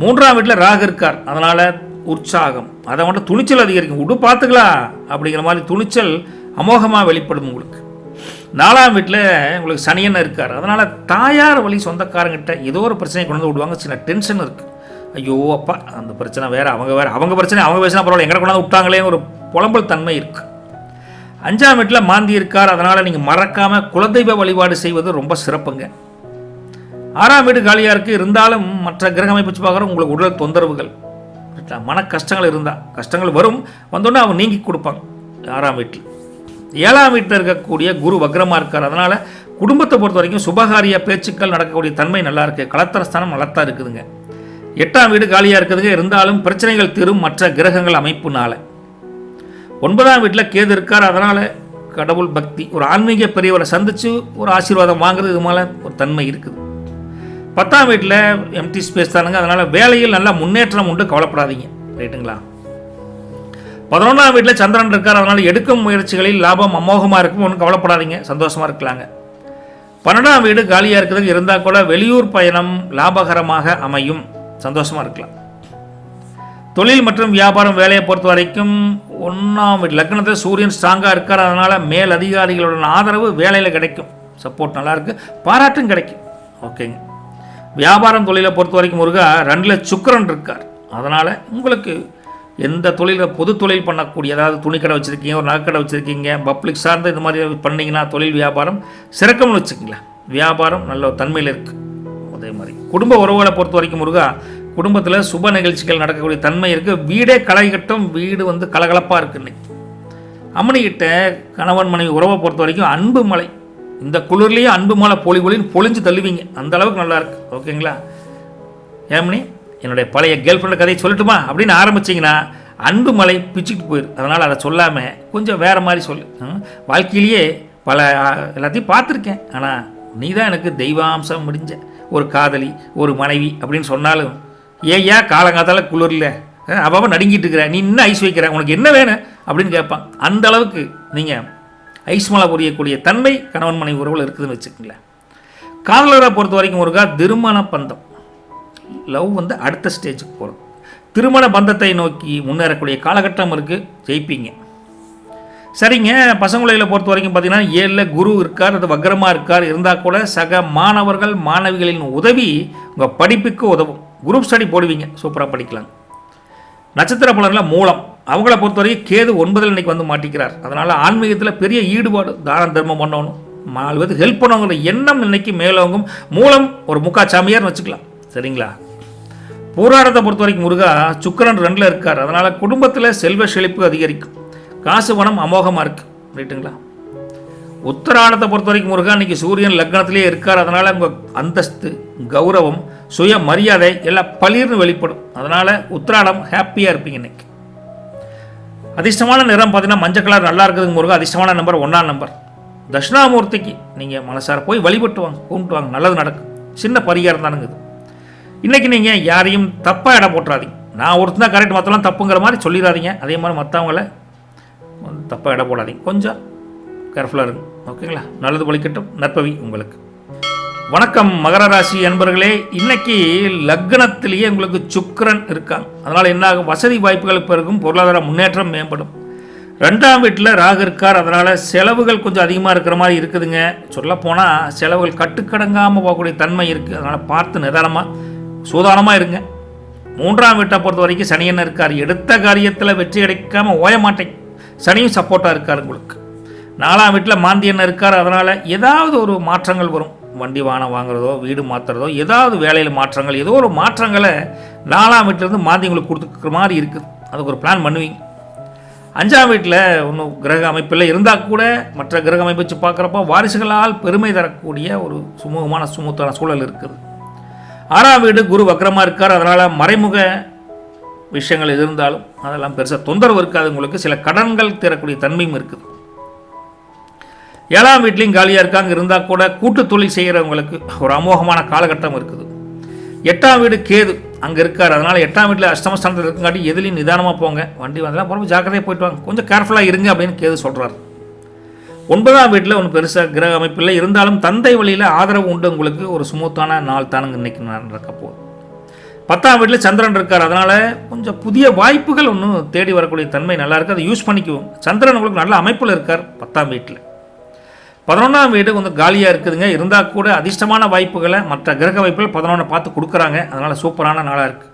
3ஆம் வீட்டில் ராகு இருக்கார். அதனால் உற்சாகம், அதை மட்டும் துணிச்சல் அதிகரிக்கும். விடு பார்த்துக்கலாம் அப்படிங்கிற மாதிரி துணிச்சல் அமோகமாக வெளிப்படும் உங்களுக்கு. 4ஆம் வீட்டில் உங்களுக்கு சனியன் இருக்கார். அதனால் தாயார் வழி சொந்தக்காரங்கிட்ட ஏதோ ஒரு பிரச்சனை கொண்டு வந்து விடுவாங்க. சின்ன டென்ஷன் இருக்குது. ஐயோ அப்பா அந்த பிரச்சனை வேறு, அவங்க பிரச்சனை அவங்க பேசினா பரவாயில்ல, எங்களை கொண்டாந்து விட்டாங்களே ஒரு புலம்பல் தன்மை இருக்குது. 5ஆம் வீட்டில் மாந்தி இருக்கார். அதனால் நீங்கள் மறக்காமல் குலதெய்வ வழிபாடு செய்வது ரொம்ப சிறப்புங்க. 6ஆம் வீடு காலியாக இருக்குது. இருந்தாலும் மற்ற கிரக அமைப்பு வச்சு பார்க்குறோம், உங்களுக்கு உடல் தொந்தரவுகள், மன கஷ்டங்கள் இருந்தால் கஷ்டங்கள் வரும், வந்தோடனே அவங்க நீங்கி கொடுப்பாங்க. 6ஆம் வீட்டில் 7ஆம் வீட்டில் இருக்கக்கூடிய குரு வக்ரமாக இருக்கார். அதனால் குடும்பத்தை பொறுத்த வரைக்கும் சுபகாரிய பேச்சுக்கள் நடக்கக்கூடிய தன்மை நல்லா இருக்குது. கலத்தரஸ்தானம் நல்லாத்தான் இருக்குதுங்க. 8ஆம் வீடு காலியாக இருக்குதுங்க. இருந்தாலும் பிரச்சனைகள் தீரும் மற்ற கிரகங்கள் அமைப்புனால. 9ஆம் வீட்டில் கேது இருக்கார். அதனால் கடவுள் பக்தி, ஒரு ஆன்மீக பெரியவரை சந்தித்து ஒரு ஆசீர்வாதம் வாங்குறது, இது மேலே ஒரு தன்மை இருக்குது. 10ஆம் வீட்டில் எம்டி ஸ்பேஸ் தானுங்க. அதனால் வேலையில் நல்லா முன்னேற்றம் உண்டு, கவலைப்படாதீங்க. ரைட்டுங்களா? 11ஆம் வீட்டில் சந்திரன் இருக்கார். அதனால் எடுக்கும் முயற்சிகளில் லாபம் அமோகமாக இருக்கும், ஒன்றும் கவலைப்படாதீங்க, சந்தோஷமாக இருக்கலாங்க. 12ஆம் வீடு காலியாக இருக்கிறது. இருந்தால் கூட வெளியூர் பயணம் லாபகரமாக அமையும், சந்தோஷமாக இருக்கலாம். தொழில் மற்றும் வியாபாரம் வேலையை பொறுத்த வரைக்கும் 1ஆம் வீடு லக்னத்தில் சூரியன் ஸ்ட்ராங்காக இருக்கார். அதனால் மேல் அதிகாரிகளுடன் ஆதரவு வேலையில் கிடைக்கும், சப்போர்ட் நல்லாயிருக்கு, பாராட்டும் கிடைக்கும். ஓகேங்க. வியாபாரம் தொழிலை பொறுத்த வரைக்கும் முருகா 2ல் சுக்கிரன் இருக்கார். அதனால் உங்களுக்கு எந்த தொழிலில் பொது தொழில் பண்ணக்கூடிய, அதாவது துணிக்கடை வச்சுருக்கீங்க, ஒரு நகைக்கடை வச்சுருக்கீங்க, பப்ளிக் சார்ந்த இது மாதிரி பண்ணிங்கன்னா தொழில் வியாபாரம் சிறக்கம்னு வச்சுக்கங்களேன். வியாபாரம் நல்ல தன்மையில் இருக்குது. அதே மாதிரி குடும்ப உறவுகளை பொறுத்த வரைக்கும் முருகா குடும்பத்தில் சுப நிகழ்ச்சிகள் நடக்கக்கூடிய தன்மை இருக்குது. வீடே களை கட்டும், வீடு கலகலப்பாக இருக்குது. இன்னைக்கு அம்மனிக்கிட்ட கணவன் மனைவி உறவை பொறுத்த வரைக்கும் அன்பு மலை, இந்த குளிர்லேயே அன்பு மலை பொழிஞ்சு தள்ளுவீங்க, அந்த அளவுக்கு நல்லாயிருக்கு. ஓகேங்களா? ஏமனி என்னுடைய பழைய கேர்ள் ஃப்ரெண்டு கதையை சொல்லட்டுமா அப்படின்னு ஆரம்பிச்சிங்கன்னா அன்பு மலை பிச்சுக்கிட்டு போயிடும். அதனால் அதை சொல்லாமல் கொஞ்சம் வேறு மாதிரி சொல்லு. வாழ்க்கையிலேயே பல எல்லாத்தையும் பார்த்துருக்கேன், ஆனால் நீ தான் எனக்கு தெய்வாம்சம் முடிஞ்ச ஒரு காதலி, ஒரு மனைவி அப்படின்னு சொன்னாலும் ஏய்யா காலங்காத்தால குளிரில் அவ நடுங்கிட்டு இருக்கிற, நீ இன்னும் ஐஸ் வைக்கிற, உனக்கு என்ன வேணும் அப்படின்னு கேட்பான். அந்த அளவுக்கு நீங்கள் ஐஸ் மலை புரியக்கூடிய தன்மை கணவன் மனைவி உறவில் இருக்குதுன்னு வச்சுக்கங்களேன். காதலரை பொறுத்த வரைக்கும் ஒருக்கா திருமண பந்தம், லவ் அடுத்த ஸ்டேஜுக்கு போகிறோம். திருமண பந்தத்தை நோக்கி முன்னேறக்கூடிய காலகட்டம் இருக்குது, ஜெயிப்பீங்க. சரிங்க. பசங்களை பொறுத்த வரைக்கும் பார்த்தீங்கன்னா 7ல் குரு இருக்கார், அது வக்ரமாக இருக்கார். இருந்தால் கூட சக மாணவர்கள் மாணவிகளின் உதவி உங்கள் படிப்புக்கு உதவும். குரூப் ஸ்டடி போடுவீங்க, சூப்பராக படிக்கலாம். நட்சத்திர பலனில் மூலம், அவங்கள பொறுத்த வரைக்கும் கேது 9ல் இன்றைக்கி மாட்டிக்கிறார். அதனால் ஆன்மீகத்தில் பெரிய ஈடுபாடு, தான தர்மம் பண்ணணும், 4 பேருக்கு ஹெல்ப் பண்ணுவாங்கிற எண்ணம் இன்றைக்கி மேலோங்கும். மூலம் ஒரு முக்காச்சாமியார்னு வச்சுக்கலாம். சரிங்களா? போராட்டத்தை பொறுத்த வரைக்கும் முருகா சுக்கிரன் 2ல் இருக்கார். அதனால் குடும்பத்தில் செல்வ செழிப்பு அதிகரிக்கும், காசு பணம் அமோகமாக இருக்குது. ரைட்டுங்களா? உத்தராடத்தை பொறுத்த வரைக்கும் முருகா இன்றைக்கி சூரியன் லக்னத்திலே இருக்கார். அதனால் உங்கள் அந்தஸ்து, கௌரவம், சுய மரியாதை எல்லாம் பளிர்னு வெளிப்படும். அதனால் உத்திராடம் ஹாப்பியாக இருப்பீங்க இன்னைக்கு. அதிர்ஷ்டமான நிறம் பார்த்தீங்கன்னா மஞ்சள் கலர் நல்லா இருக்குதுங்க முருகா. அதிர்ஷ்டமான நம்பர் 1ஆம் நம்பர். தட்சிணாமூர்த்திக்கு நீங்கள் மனசார போய் வழிபட்டு வாங்க, கும்பிட்டு வாங்க, நல்லது நடக்கும். சின்ன பரிகாரம் தானுங்க இது. இன்றைக்கி நீங்கள் யாரையும் தப்பாக இடம் போட்டுறாதீங்க. நான் ஒருத்தர் தான் கரெக்ட், மற்றெல்லாம் தப்புங்கிற மாதிரி சொல்லிடாதீங்க. அதே மாதிரி மற்றவங்கள தப்பாக இடம் போடாதீங்க, கொஞ்சம் கேர்ஃபுல்லாக இருங்க. ஓகேங்களா? நல்லது பழிக்கட்டும், நற்பவி உங்களுக்கு. வணக்கம் மகர ராசி அன்பர்களே. இன்னைக்கு லக்னத்திலேயே உங்களுக்கு சுக்கிரன் இருக்காங்க. அதனால் என்ன ஆகும்? வசதி வாய்ப்புகள் பெருகும், பொருளாதார முன்னேற்றம் மேம்படும். 2ஆம் வீட்டில் ராகு இருக்கார். அதனால் செலவுகள் கொஞ்சம் அதிகமாக இருக்கிற மாதிரி இருக்குதுங்க. சொல்லப்போனால் செலவுகள் கட்டுக்கடங்காமல் போகக்கூடிய தன்மை இருக்குது. அதனால் பார்த்து நிதானமாக சூதானமாக இருங்க. 3ஆம் வீட்டை பொறுத்த வரைக்கும் சனியன் இருக்கார். எடுத்த காரியத்தில் வெற்றி கிடைக்காமல் ஓய மாட்டேங்க. சனியும் சப்போர்ட்டாக இருக்கார் உங்களுக்கு. 4ஆம் வீட்டில் மாந்தியன் இருக்கார். அதனால் ஏதாவது ஒரு மாற்றங்கள் வரும். வண்டி வாகனம் வாங்குறதோ, வீடு மாற்றுறதோ, ஏதாவது வேலையில் மாற்றங்கள், ஏதோ ஒரு மாற்றங்களை 4ஆம் வீட்டிலேருந்து மாந்தி உங்களுக்கு கொடுத்துக்கிற மாதிரி இருக்குது. அதுக்கு ஒரு பிளான் பண்ணுவீங்க. 5ஆம் வீட்டில் ஒன்றும் கிரக அமைப்பில் இருந்தால் கூட மற்ற கிரக அமைப்பு வச்சு பார்க்குறப்போ வாரிசுகளால் பெருமை தரக்கூடிய ஒரு சுமூத்தான சூழல் இருக்குது. 6ஆம் வீடு குரு வக்ரமாக இருக்கார். அதனால் மறைமுக விஷயங்கள் எது இருந்தாலும் அதெல்லாம் பெருசாக தொந்தரவு இருக்காது. உங்களுக்கு சில கடன்கள் தரக்கூடிய தன்மையும் இருக்குது. 7ஆம் வீட்லேயும் காலியாக இருக்காங்க. இருந்தால் கூட கூட்டு தொழில் செய்கிறவங்களுக்கு ஒரு அமோகமான காலகட்டம் இருக்குது. 8ஆம் வீடு கேது அங்கே இருக்கார். அதனால் 8ஆம் வீட்டில் அஷ்டமஸ்தானத்தில் இருக்குங்காட்டி எதுலையும் நிதானமாக போங்க. வண்டி வந்தெல்லாம் போகிறப்ப ஜாக்கிரதையாக போயிட்டு வாங்க. கொஞ்சம் கேர்ஃபுல்லாக இருங்க அப்படின்னு கேது சொல்கிறார். 9ஆம் வீட்டில் ஒன்று பெருசாக கிரக அமைப்பில் இருந்தாலும் தந்தை வழியில் ஆதரவு உண்டு. உங்களுக்கு ஒரு சுமூத்தான நாள் தானுங்க இன்றைக்கி நடக்க போகுது. 10ஆம் வீட்டில் சந்திரன் இருக்கார். அதனால் கொஞ்சம் புதிய வாய்ப்புகள் ஒன்று தேடி வரக்கூடிய தன்மை நல்லா இருக்குது. அதை யூஸ் பண்ணிக்குவோம். சந்திரன் உங்களுக்கு நல்ல அமைப்பில் இருக்கார் 10ஆம் வீட்டில். 11ஆம் வீடு கொஞ்சம் காலியாக இருக்குதுங்க. இருந்தால் கூட அதிர்ஷ்டமான வாய்ப்புகளை மற்ற கிரக வாய்ப்புகள் 11 பார்த்து கொடுக்குறாங்க. அதனால் சூப்பரான நாளாக இருக்குது.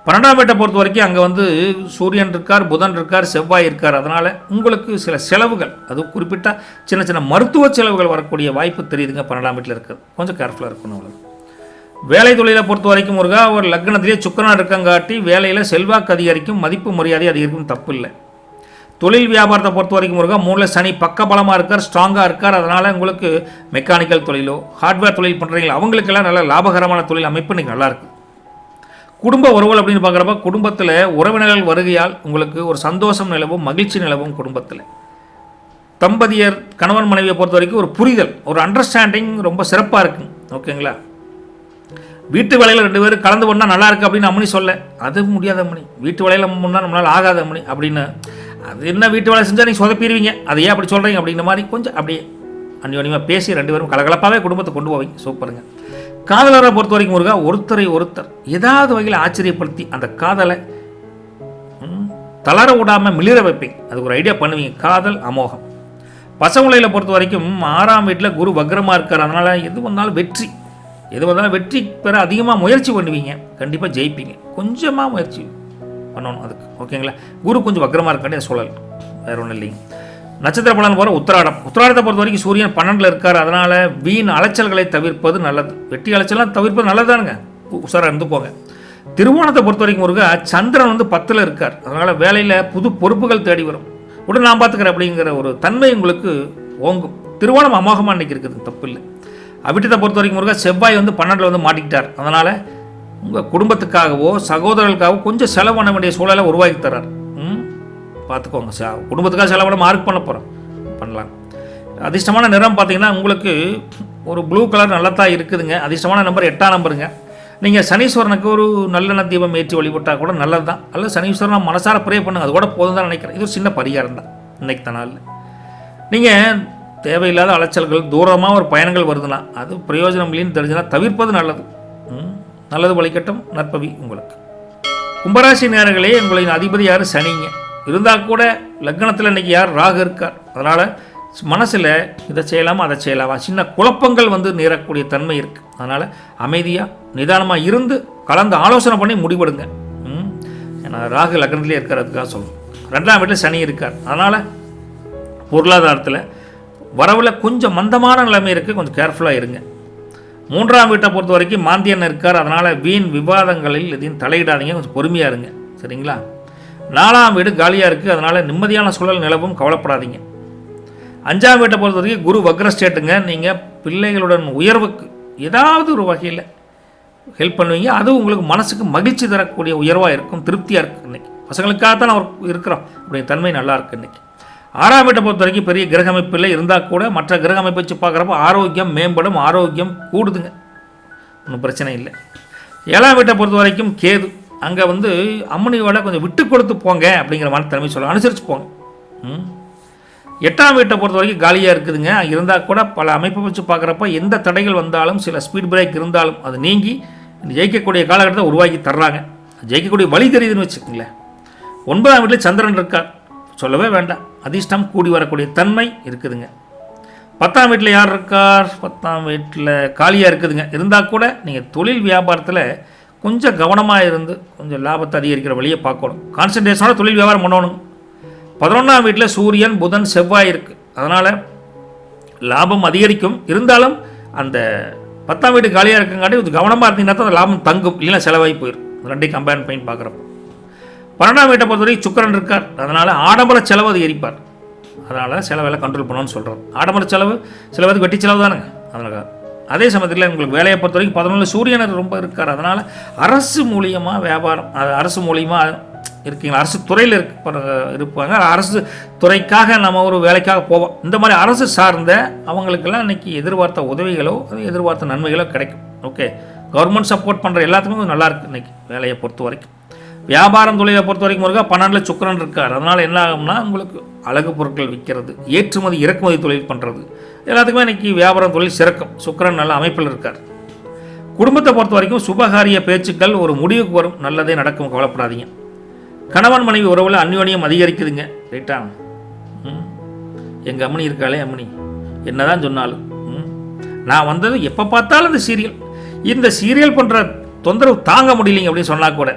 12ஆம் வீட்டை பொறுத்த வரைக்கும் அங்கே சூரியன் இருக்கார், புதன் இருக்கார், செவ்வாய் இருக்கார். அதனால் உங்களுக்கு சில செலவுகள், அது குறிப்பிட்ட சின்ன சின்ன மருத்துவ செலவுகள் வரக்கூடிய வாய்ப்பு தெரியுதுங்க 12ஆம் வீட்டில் இருக்குது. கொஞ்சம் கேர்ஃபுல்லாக இருக்கணும். அவ்வளோ வேலை தொழிலை பொறுத்த வரைக்கும் முருகா ஒரு லக்னத்திலேயே சுக்கிரன் இருக்கங்காட்டி வேலையில் செல்வாக்கு அதிகரிக்கும், மதிப்பு மரியாதை அதிகரிக்கும், தப்பு இல்லை. தொழில் வியாபாரத்தை பொறுத்த வரைக்கும் முருகா 3ல் சனி பக்கபலமாக இருக்கார், ஸ்ட்ராங்காக இருக்கார். அதனால் உங்களுக்கு மெக்கானிக்கல் தொழிலோ ஹார்ட்வேர் தொழில் பண்ணுறீங்களோ அவங்களுக்கெல்லாம் நல்ல லாபகரமான தொழில் அமைப்பு இன்றைக்கி நல்லாயிருக்கு. குடும்ப உறவுகள் அப்படின்னு பார்க்குறப்ப குடும்பத்தில் உறவினர்கள் வருகையால் உங்களுக்கு ஒரு சந்தோஷம் நிலவும், மகிழ்ச்சி நிலவும். குடும்பத்தில் தம்பதியர் கணவன் மனைவியை பொறுத்த வரைக்கும் ஒரு புரிதல், ஒரு அண்டர்ஸ்டாண்டிங் ரொம்ப சிறப்பாக இருக்குங்க. ஓகேங்களா? வீட்டு வேலையில் 2 பேரும் கலந்து பண்ணால் நல்லா இருக்குது அப்படின்னு அம்மனி சொல்ல, அது முடியாத அம்மனி. வீட்டு வேலையில் முன்னா நம்மளால் ஆகாத அம்மனி அப்படின்னு, அது என்ன வீட்டு வேலை செஞ்சால் நீங்கள் சொதப்பிடுவீங்க, அதை ஏன் அப்படி சொல்கிறீங்க அப்படிங்கிற மாதிரி கொஞ்சம் அப்படியே அந்யோன்யமாக பேசி 2 பேரும் கலகலப்பாகவே குடும்பத்தை கொண்டு போவீங்க. சூப்பருங்க. காதலரை பொறுத்த வரைக்கும் முருகா ஒருத்தரை ஒருத்தர் ஏதாவது வகையில் ஆச்சரியப்படுத்தி அந்த காதலை தளர விடாமல் மிளிர வைப்பீங்க. அதுக்கு ஒரு ஐடியா பண்ணுவீங்க. காதல் அமோகம். பசங்குலையில் பொறுத்த வரைக்கும் 6ஆம் வீட்டில் குரு வக்ரமாக இருக்கார். அதனால் எது வந்தாலும் வெற்றி பெற அதிகமாக முயற்சி பண்ணுவீங்க. கண்டிப்பாக ஜெயிப்பீங்க. கொஞ்சமாக முயற்சி பண்ணணும் அதுக்கு. ஓகேங்களா? குரு கொஞ்சம் வக்ரமாக இருக்காண்டி சூழல் வேறு ஒன்றும் இல்லைங்க. நட்சத்திர பலன் போகிற உத்திராடத்தை பொறுத்த வரைக்கும் சூரியன் 12ல் இருக்கார். அதனால் வீண் அலைச்சல்களை தவிர்ப்பது நல்லது. வெட்டி அலைச்சலாம் தவிர்ப்பது நல்லதானுங்க. உஷாராக இருந்துக்கோங்க. திருவோணத்தை பொறுத்த வரைக்கும் முருகா சந்திரன் 10ல் இருக்கார். அதனால் வேலையில் புது பொறுப்புகள் தேடி வரும். உடனே நான் பார்த்துக்கிறேன் அப்படிங்கிற ஒரு தன்மை உங்களுக்கு ஓங்கும். திருவோணம் அமோகமாக இன்றைக்கி இருக்குது, தப்பு இல்லை. அவிட்டத்தை பொறுத்த வரைக்கும் முருகா செவ்வாய் 12ல் மாட்டிக்கிட்டார். அதனால் உங்கள் குடும்பத்துக்காகவோ சகோதரர்களுக்காகவோ கொஞ்சம் செலவு பண்ண வேண்டிய சூழலை உருவாக்கி தர்றார். பார்த்துக்கோங்க. குடும்பத்துக்காக செலவு பண்ண மார்க் பண்ணலாம். அதிர்ஷ்டமான நிறம் பார்த்தீங்கன்னா உங்களுக்கு ஒரு ப்ளூ கலர் நல்லா தான் இருக்குதுங்க. அதிர்ஷ்டமான நம்பர் 8ஆம் நம்பருங்க. நீங்கள் சனீஸ்வரனுக்கு ஒரு நல்லெண்ணெய் தீபம் ஏற்றி வழிபட்டால் கூட நல்லது தான். அல்லது சனீஸ்வரனை மனசார ப்ரே பண்ணுங்க, அது கூட போதும் தான் நினைக்கிறேன். இது ஒரு சின்ன பரிகாரம் தான் இன்றைக்கு தான் நாளில். நீங்கள் தேவையில்லாத அலைச்சல்கள், தூரமாக ஒரு பயணங்கள் வருதுன்னா அது பிரயோஜனம் இல்லைன்னு தெரிஞ்சுன்னா தவிர்ப்பது நல்லது. நல்லது வழிகட்டும் நற்பவி உங்களுக்கு. கும்பராசி நேரங்களே உங்களின் அதிபதி யார்? சனிங்க. இருந்தால் கூட லக்னத்தில் இன்றைக்கி யார்? ராகு இருக்கார். அதனால் மனசில் இதை செய்யலாமா அதை செய்யலாமா சின்ன குழப்பங்கள் நேரக்கூடிய தன்மை இருக்குது. அதனால் அமைதியாக நிதானமாக இருந்து கலந்து ஆலோசனை பண்ணி முடிவெடுங்க. ஏன்னா ராகு லக்னத்திலே இருக்கிறதுக்காக சொல்லணும். 2ஆம் வீட்டில் சனி இருக்கார். அதனால் பொருளாதாரத்தில் வரவில் கொஞ்சம் மந்தமான நிலைமை இருக்குது, கொஞ்சம் கேர்ஃபுல்லாக இருங்க. 3ஆம் வீட்டை பொறுத்த வரைக்கும் மாந்தியன் இருக்கார். அதனால் வீண் விவாதங்களில் எதையும் தலையிடாதீங்க, கொஞ்சம் பொறுமையாக இருங்க. சரிங்களா? 4ஆம் வீடு காலியாக இருக்குது. அதனால் நிம்மதியான சூழல் நிலவும், கவலைப்படாதீங்க. 5ஆம் வீட்டை பொறுத்த வரைக்கும் குரு வக்ர ஸ்டேட்டுங்க. நீங்கள் பிள்ளைகளுடன் உயர்வுக்கு ஏதாவது ஒரு வகையில் ஹெல்ப் பண்ணுவீங்க. அது உங்களுக்கு மனசுக்கு மகிழ்ச்சி தரக்கூடிய உயர்வாக இருக்கும், திருப்தியாக இருக்குது. இன்றைக்கி பசங்களுக்காகத்தான் நம்ம இருக்கிறோம் அப்படிங்கிற தன்மை நல்லாயிருக்கு. இன்றைக்கி 6ஆம் வீட்டை பொறுத்த வரைக்கும் பெரிய கிரக அமைப்பில் இருந்தால் கூட மற்ற கிரக அமைப்பை வச்சு பார்க்குறப்ப ஆரோக்கியம் மேம்படும், ஆரோக்கியம் கூடுதுங்க, ஒன்றும் பிரச்சனை இல்லை. 7ஆம் வீட்டை பொறுத்த வரைக்கும் கேது. அங்கே அம்மனியோட கொஞ்சம் விட்டு கொடுத்து போங்க அப்படிங்கிற மாதிரி தலைமை சொல்ல, அனுசரித்து போங்க. 8ஆம் வீட்டை பொறுத்த வரைக்கும் காலியாக இருக்குதுங்க. இருந்தால் கூட பல அமைப்பை வச்சு பார்க்குறப்ப எந்த தடைகள் வந்தாலும் சில ஸ்பீட் பிரேக் இருந்தாலும் அது நீங்கி ஜெயிக்கக்கூடிய காலகட்டத்தை உருவாக்கி தர்றாங்க. ஜெயிக்கக்கூடிய வழி தெரியுதுன்னு வச்சுக்கோங்களேன். 9ஆம் வீட்டில் சந்திரன் இருக்கார், சொல்லவே வேண்டாம். அதிர்ஷ்டம் கூடி வரக்கூடிய தன்மை இருக்குதுங்க. 10ஆம் வீட்டில் யார் இருக்கார்? 10ஆம் வீட்டில் காலியாக இருக்குதுங்க. இருந்தால் கூட நீங்கள் தொழில் வியாபாரத்தில் கொஞ்சம் கவனமாக இருந்து கொஞ்சம் லாபத்தை அதிகரிக்கிற வழியை பார்க்கணும். கான்சன்ட்ரேஷனோட தொழில் வியாபாரம் பண்ணணும். 11ஆம் வீட்டில் சூரியன் புதன் செவ்வாய் இருக்குது. அதனால் லாபம் அதிகரிக்கும். இருந்தாலும் அந்த 10ஆம் வீட்டு காலியாக இருக்குங்காட்டி கொஞ்சம் கவனமாக இருந்தீங்கன்னா தான் அந்த லாபம் தங்கும், இல்லைன்னா செலவாகி போயிடும். ரெண்டையும் கம்பேர் பண்ணி பார்க்குறப்போ 12ஆம் வீட்டை பொறுத்தவரைக்கும் சுக்கிரன் இருக்கார். அதனால் ஆடம்பர செலவு அதிகரிப்பார். அதனால் செலவெல்லாம் கண்ட்ரோல் பண்ணணும்னு சொல்கிறோம். ஆடம்பர செலவு சில பேருக்கு வெட்டி செலவு தானுங்க. அதனால் அதே சமயத்தில் உங்களுக்கு வேலையை பொறுத்த வரைக்கும் 11 சூரியனர் ரொம்ப இருக்கார். அதனால் அரசு மூலியமாக வியாபாரம், அது அரசு மூலியமாக இருக்கீங்களா, அரசு துறையில் இருப்பாங்க. அரசு துறைக்காக நம்ம ஒரு வேலைக்காக போவோம். இந்த மாதிரி அரசு சார்ந்த அவங்களுக்கெல்லாம் இன்றைக்கி எதிர்பார்த்த உதவிகளோ எதிர்பார்த்த நன்மைகளோ கிடைக்கும். ஓகே, கவர்மெண்ட் சப்போர்ட் பண்ணுற எல்லாத்துக்குமே கொஞ்சம் நல்லாயிருக்கு இன்றைக்கி வேலையை பொறுத்த வரைக்கும். வியாபாரம் தொழிலை பொறுத்த வரைக்கும் முருகா 12 சுக்கிரன் இருக்கார். அதனால் என்ன ஆகும்னா உங்களுக்கு அழகு பொருட்கள் விற்கிறது, ஏற்றுமதி இறக்குமதி தொழில் பண்ணுறது எல்லாத்துக்குமே இன்றைக்கி வியாபாரம் தொழில் சிறக்கும். சுக்கிரன் நல்ல அமைப்பில் இருக்கார். குடும்பத்தை பொறுத்த வரைக்கும் சுபகாரிய பேச்சுக்கள் ஒரு முடிவுக்கு வரும், நல்லதே நடக்கும், கவலைப்படாதீங்க. கணவன் மனைவி உறவில் அந்யோன்யம் அதிகரிக்குதுங்க. ரைட்டா? எங்கள் அம்மனி இருக்காளே, அம்மனி என்னதான் சொன்னாலும் நான் வந்தது எப்போ பார்த்தாலும் இந்த சீரியல் பண்ணுற தொந்தரவு தாங்க முடியலைங்க அப்படின்னு சொன்னால் கூட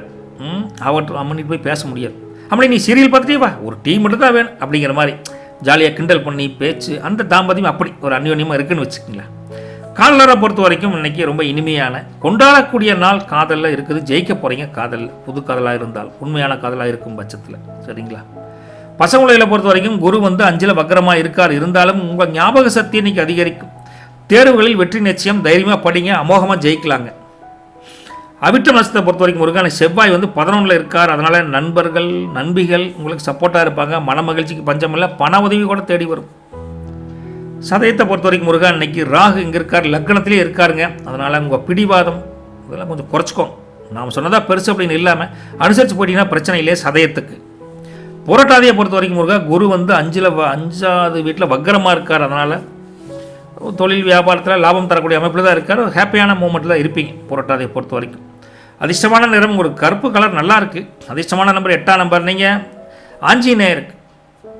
அவர்கிட்ட அம்மனிட்டு போய் பேச முடியாது. அம்மனி நீ சீரியல் பார்த்துட்டே வா, ஒரு டீ மட்டும் தான் வேணும் அப்படிங்கிற மாதிரி ஜாலியாக கிண்டல் பண்ணி பேச்சு, அந்த தாம்பத்தியம் அப்படி ஒரு அந்யோன்யமாக இருக்குன்னு வச்சுக்கோங்களேன். காதலரை பொறுத்த வரைக்கும் இன்றைக்கி ரொம்ப இனிமையான கொண்டாடக்கூடிய நாள் காதலில் இருக்குது. ஜெயிக்க போகிறீங்க காதல், புது காதலாக இருந்தால், உண்மையான காதலாக இருக்கும் பட்சத்தில். சரிங்களா? பசங்களை பொறுத்த வரைக்கும் குரு 5ல் வக்கரமாக இருக்கார். இருந்தாலும் உங்கள் ஞாபக சக்தி இன்றைக்கி அதிகரிக்கும். தேர்வுகளில் வெற்றி நிச்சயம், தைரியமாக படிங்க, அமோகமாக ஜெயிக்கலாங்க. அவிட்ட நட்சத்திரத்தை பொறுத்த வரைக்கும் முருகன் செவ்வாய் 11ல் இருக்கார். அதனால் நண்பர்கள் நண்பிகள் உங்களுக்கு சப்போர்ட்டாக இருப்பாங்க. மன மகிழ்ச்சிக்கு பஞ்சம் இல்லை, பண உதவி கூட தேடி வரும். சதயத்தை பொறுத்த வரைக்கும் முருகன் இன்னைக்கு ராகு இங்கே இருக்கார், லக்னத்திலே இருக்காருங்க. அதனால் உங்கள் பிடிவாதம் இதெல்லாம் கொஞ்சம் குறைச்சிக்கோங்க. நாம் சொன்னதாக பெருசு அப்படின்னு இல்லாமல் அனுசரித்து போட்டிங்கன்னா பிரச்சனை இல்லையே. சதயத்துக்கு புரட்டாதியை பொறுத்த வரைக்கும் முருகா குரு 5வது வீட்டில் வக்கரமாக இருக்கார். அதனால் தொழில் வியாபாரத்தில் லாபம் தரக்கூடிய அமைப்பில் தான் இருக்கார். ஒரு ஹாப்பியான மூமெண்ட்டில் தான் இருப்பீங்க புரட்டாதியை பொறுத்த வரைக்கும். அதிர்ஷ்டமான நிறம் ஒரு கருப்பு கலர் நல்லா இருக்குது. அதிர்ஷ்டமான நம்பர் 8ஆம் நம்பர். நீங்கள் ஆஞ்சநேயருக்கு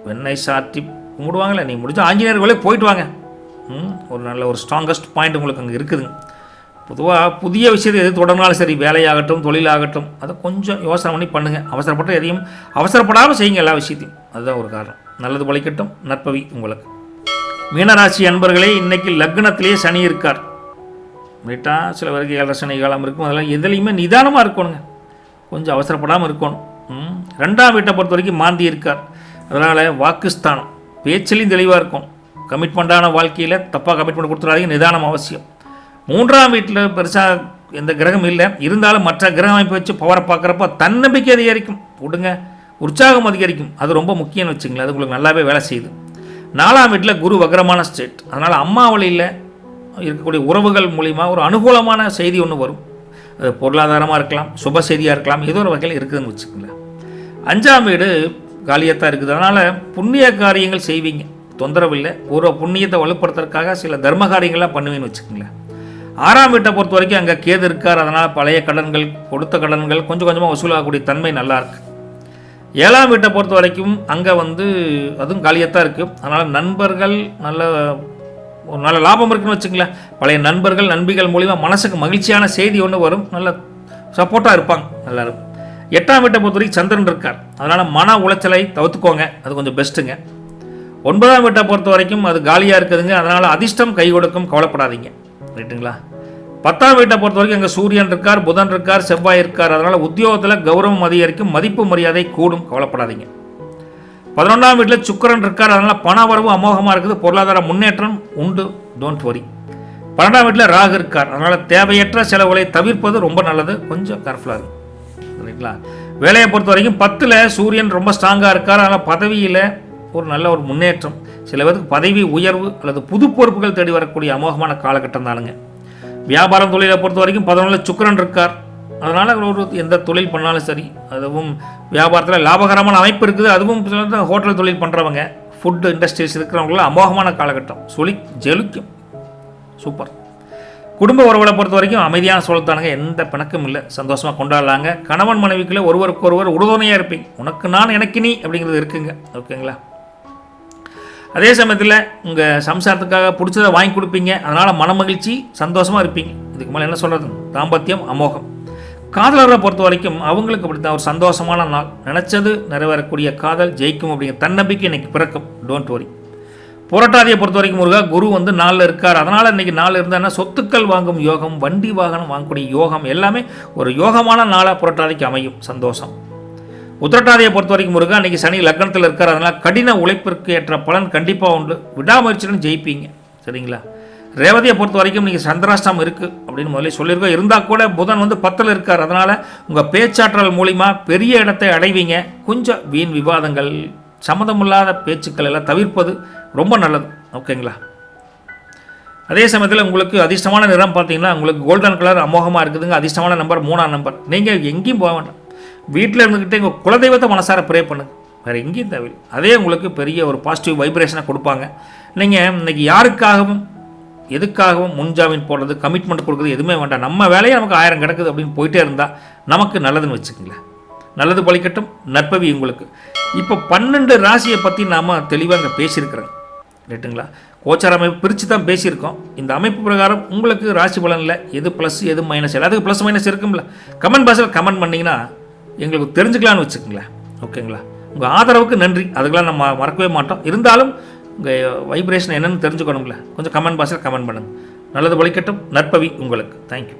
வெண்ணெய் சாற்றி கும்பிடுவாங்களே, நீங்கள் முடிஞ்சால் ஆஞ்சநேயர் வேலைக்கு போயிட்டு வாங்க. ஒரு நல்ல ஒரு ஸ்ட்ராங்கஸ்ட் பாயிண்ட் உங்களுக்கு அங்கே இருக்குதுங்க. பொதுவாக புதிய விஷயத்தை எது தொடர்னாலும் சரி, வேலையாகட்டும் தொழிலாகட்டும், அதை கொஞ்சம் யோசனை பண்ணி பண்ணுங்கள். அவசரப்பட்டு எதையும் அவசரப்படாமல் செய்யுங்க எல்லா விஷயத்தையும். அதுதான் ஒரு காரணம். நல்லது பழிக்கட்டும். நற்பவி உங்களுக்கு. மீனராசி அன்பர்களே, இன்றைக்கி லக்னத்திலேயே சனி இருக்கார். ரைட்டா? சில பேருக்கு 7 சனி காலம் இருக்கும். அதெல்லாம் எதுலேயுமே நிதானமாக இருக்கணுங்க, கொஞ்சம் அவசரப்படாமல் இருக்கணும். 2ஆம் வீட்டை பொறுத்த வரைக்கும் மாந்தி இருக்கார். அதனால் வாக்குஸ்தானம் பேச்சிலையும் தெளிவாக இருக்கும். கமிட்மெண்ட்டான வாழ்க்கையில் தப்பாக கமிட்மெண்ட் கொடுத்துடாதீங்க, நிதானம் அவசியம். 3ஆம் வீட்டில் பெருசாக எந்த கிரகம் இல்லை. இருந்தாலும் மற்ற கிரக அமைப்பு வச்சு பவரை பார்க்குறப்ப தன்னம்பிக்கை அதிகரிக்கும், விடுங்க, உற்சாகம் அதிகரிக்கும். அது ரொம்ப முக்கியம்னு வச்சுங்களேன். அது உங்களுக்கு நல்லாவே வேலை செய்யுது. 4ஆம் வீட்டில் குரு வக்ரமான ஸ்டேட். அதனால் அம்மா வழியில் இருக்கக்கூடிய உறவுகள் மூலிமா ஒரு அனுகூலமான செய்தி ஒன்று வரும். அது பொருளாதாரமாக இருக்கலாம், சுப செய்தியாக இருக்கலாம், ஏதோ ஒரு வகையில் இருக்குதுன்னு வச்சுக்கோங்களேன். 5ஆம் வீடு காலியத்தான் இருக்குது. அதனால் புண்ணிய காரியங்கள் செய்வீங்க, தொந்தரவு இல்லை. ஒரு புண்ணியத்தை வலுப்படுத்துறதுக்காக சில தர்ம காரியங்கள்லாம் பண்ணுவேன்னு வச்சுக்கோங்களேன். 6ஆம் வீட்டை பொறுத்த வரைக்கும் அங்கே கேது இருக்கார். அதனால் பழைய கடன்கள், கொடுத்த கடன்கள் கொஞ்சம் கொஞ்சமாக வசூலாகக்கூடிய தன்மை நல்லாயிருக்கு. 7ஆம் வீட்டை பொறுத்த வரைக்கும் அங்கே அதுவும் காலியத்தான் இருக்குது. அதனால் நண்பர்கள் ஒரு நல்ல லாபம் இருக்குன்னு வச்சுங்களேன். பழைய நண்பர்கள் நண்பிகள் மூலிமா மனசுக்கு மகிழ்ச்சியான செய்தி ஒன்று வரும், நல்ல சப்போர்ட்டாக இருப்பாங்க எல்லோரும். 8ஆம் வீட்டை பொறுத்த வரைக்கும் சந்திரன் இருக்கார். அதனால் மன உளைச்சலை தவிர்த்துக்கோங்க, அது கொஞ்சம் பெஸ்ட்டுங்க. 9ஆம் வீட்டை பொறுத்த வரைக்கும் அது காலியாக இருக்குதுங்க. அதனால் அதிர்ஷ்டம் கை கொடுக்கும், கவலைப்படாதீங்க. ரைட்டுங்களா? 10ஆம் வீட்டை பொறுத்த வரைக்கும் அங்கே சூரியன் இருக்கார், புதன் இருக்கார், செவ்வாய் இருக்கார். அதனால் உத்தியோகத்தில் கௌரவம் அதிகரிக்கும், மதிப்பு மரியாதை கூடும், கவலைப்படாதீங்க. 11ஆம் வீட்டில் சுக்கிரன் இருக்கார். அதனால் பண வரவு அமோகமாக இருக்குது, பொருளாதார முன்னேற்றம் உண்டு, டோன்ட் வரி. 12ஆம் வீட்டில் ராகு இருக்கார். அதனால் தேவையற்ற செலவுகளை தவிர்ப்பது ரொம்ப நல்லது, கொஞ்சம் கேர்ஃபுல்லாக இருக்கும். சரிங்களா? வேலையை பொறுத்த வரைக்கும் 10ல் சூரியன் ரொம்ப ஸ்ட்ராங்காக இருக்கார். அதனால் பதவியில் ஒரு நல்ல ஒரு முன்னேற்றம், சில பேருக்கு பதவி உயர்வு அல்லது புது பொறுப்புகள் தேடி வரக்கூடிய அமோகமான காலகட்டம் தானுங்க. வியாபாரம் தொழிலை பொறுத்த வரைக்கும் 11ல் சுக்கிரன் இருக்கார். அதனால் ஒரு எந்த தொழில் பண்ணாலும் சரி, அதுவும் வியாபாரத்தில் லாபகரமான அமைப்பு இருக்குது. அதுவும் ஹோட்டல் தொழில் பண்ணுறவங்க, ஃபுட் இண்டஸ்ட்ரீஸ் இருக்கிறவங்களாம் அமோகமான காலகட்டம். ஜெலிக்கும். சூப்பர். குடும்ப உறவுகளை பொறுத்த வரைக்கும் அமைதியான சூழத்தானுங்க, எந்த பிணக்கும் இல்லை, சந்தோஷமாக கொண்டாடலாங்க. கணவன் மனைவிக்குள்ளே ஒருவருக்கு ஒருவர் உறுதுணையாக இருப்பீங்க. உனக்கு நான் எனக்கு நீ அப்படிங்கிறது இருக்குங்க. ஓகேங்களா? அதே சமயத்தில் உங்கள் சம்சாரத்துக்காக பிடிச்சதை வாங்கி கொடுப்பீங்க. அதனால் மன மகிழ்ச்சி, சந்தோஷமாக இருப்பீங்க. இதுக்கு மேலே என்ன சொல்கிறது? தாம்பத்தியம் அமோகம். காதலரை பொறுத்த வரைக்கும் அவங்களுக்கு அப்படி தான் ஒரு சந்தோஷமான நாள். நினச்சது நிறைவேறக்கூடிய காதல் ஜெயிக்கும் அப்படிங்கிற தன்னம்பிக்கை இன்றைக்கி பிறக்கும். Don't worry. புரட்டாதியை பொறுத்த வரைக்கும் முருகா குரு வந்து நாளில் இருக்கார். அதனால் இன்றைக்கி நாள் இருந்தால் சொத்துக்கள் வாங்கும் யோகம், வண்டி வாகனம் வாங்கக்கூடிய யோகம் எல்லாமே ஒரு யோகமான நாளாக புரட்டாதிக்கு அமையும். சந்தோஷம். உத்திரட்டாதியை பொறுத்த வரைக்கும் முருகா இன்றைக்கி சனி லக்னத்தில் இருக்கார். அதனால் கடின உழைப்பிற்கு ஏற்ற பலன் கண்டிப்பாக உண்டு. விடாமுயற்சியுடன் ஜெயிப்பீங்க. சரிங்களா? ரேவதியை பொறுத்த வரைக்கும் நீங்கள் சந்திராஷ்டம் இருக்குது அப்படின்னு முதல்ல சொல்லியிருக்கோம். இருந்தால் கூட புதன் வந்து 10ல் இருக்கார். அதனால் உங்கள் பேச்சாற்றல் மூலிமா பெரிய இடத்தை அடைவீங்க. கொஞ்சம் வீண் விவாதங்கள், சம்மந்தமில்லாத பேச்சுக்கள் எல்லாம் தவிர்ப்பது ரொம்ப நல்லது. ஓகேங்களா? அதே சமயத்தில் உங்களுக்கு அதிர்ஷ்டமான நிறம் பார்த்தீங்கன்னா உங்களுக்கு கோல்டன் கலர் அமோகமாக இருக்குதுங்க. அதிர்ஷ்டமான நம்பர் 3ஆம் நம்பர். நீங்கள் எங்கேயும் போக வேண்டாம். வீட்டில் இருந்துக்கிட்டே உங்கள் குலதெய்வத்தை மனசார ப்ரே பண்ணுங்க. வேறு எங்கேயும் தேவையில்லை. அதே உங்களுக்கு பெரிய ஒரு பாசிட்டிவ் வைப்ரேஷனை கொடுப்பாங்க. நீங்கள் இன்றைக்கி யாருக்காகவும் எதுக்காகவும் முன்ஜாமீன் போடுறது, கமிட்மெண்ட் கொடுக்குறது எதுவுமே வேண்டாம். நம்ம வேலையை நமக்கு 1000 கிடக்குது அப்படின்னு போயிட்டே இருந்தால் நமக்கு நல்லதுன்னு வச்சுக்கோங்களேன். நல்லது பலிக்கட்டும். நற்பவி உங்களுக்கு. இப்போ 12 ராசியை பற்றி நாம் தெளிவாக இங்கே பேசியிருக்கிறோம். ரைட்டுங்களா? கோச்சார அமைப்பு பிரித்து தான் பேசியிருக்கோம். இந்த அமைப்பு பிரகாரம் உங்களுக்கு ராசி பலனில் எது ப்ளஸ் எது மைனஸ், எல்லாத்துக்கும் ப்ளஸ் மைனஸ் இருக்கும்ல. கமெண்ட் பாக்ஸில் கமெண்ட் பண்ணிங்கன்னா எங்களுக்கு தெரிஞ்சுக்கலான்னு வச்சுக்கோங்களேன். ஓகேங்களா? உங்கள் ஆதரவுக்கு நன்றி. அதுக்கெல்லாம் நம்ம மறக்கவே மாட்டோம். இருந்தாலும் உங்கள் வைப்ரேஷன் என்னென்னு தெரிஞ்சுக்கணுங்களே, கொஞ்சம் கமெண்ட் பாக்ஸில் கமெண்ட் பண்ணுங்கள். நல்லது பலிக்கட்டும். நற்பவி உங்களுக்கு. தேங்க்யூ.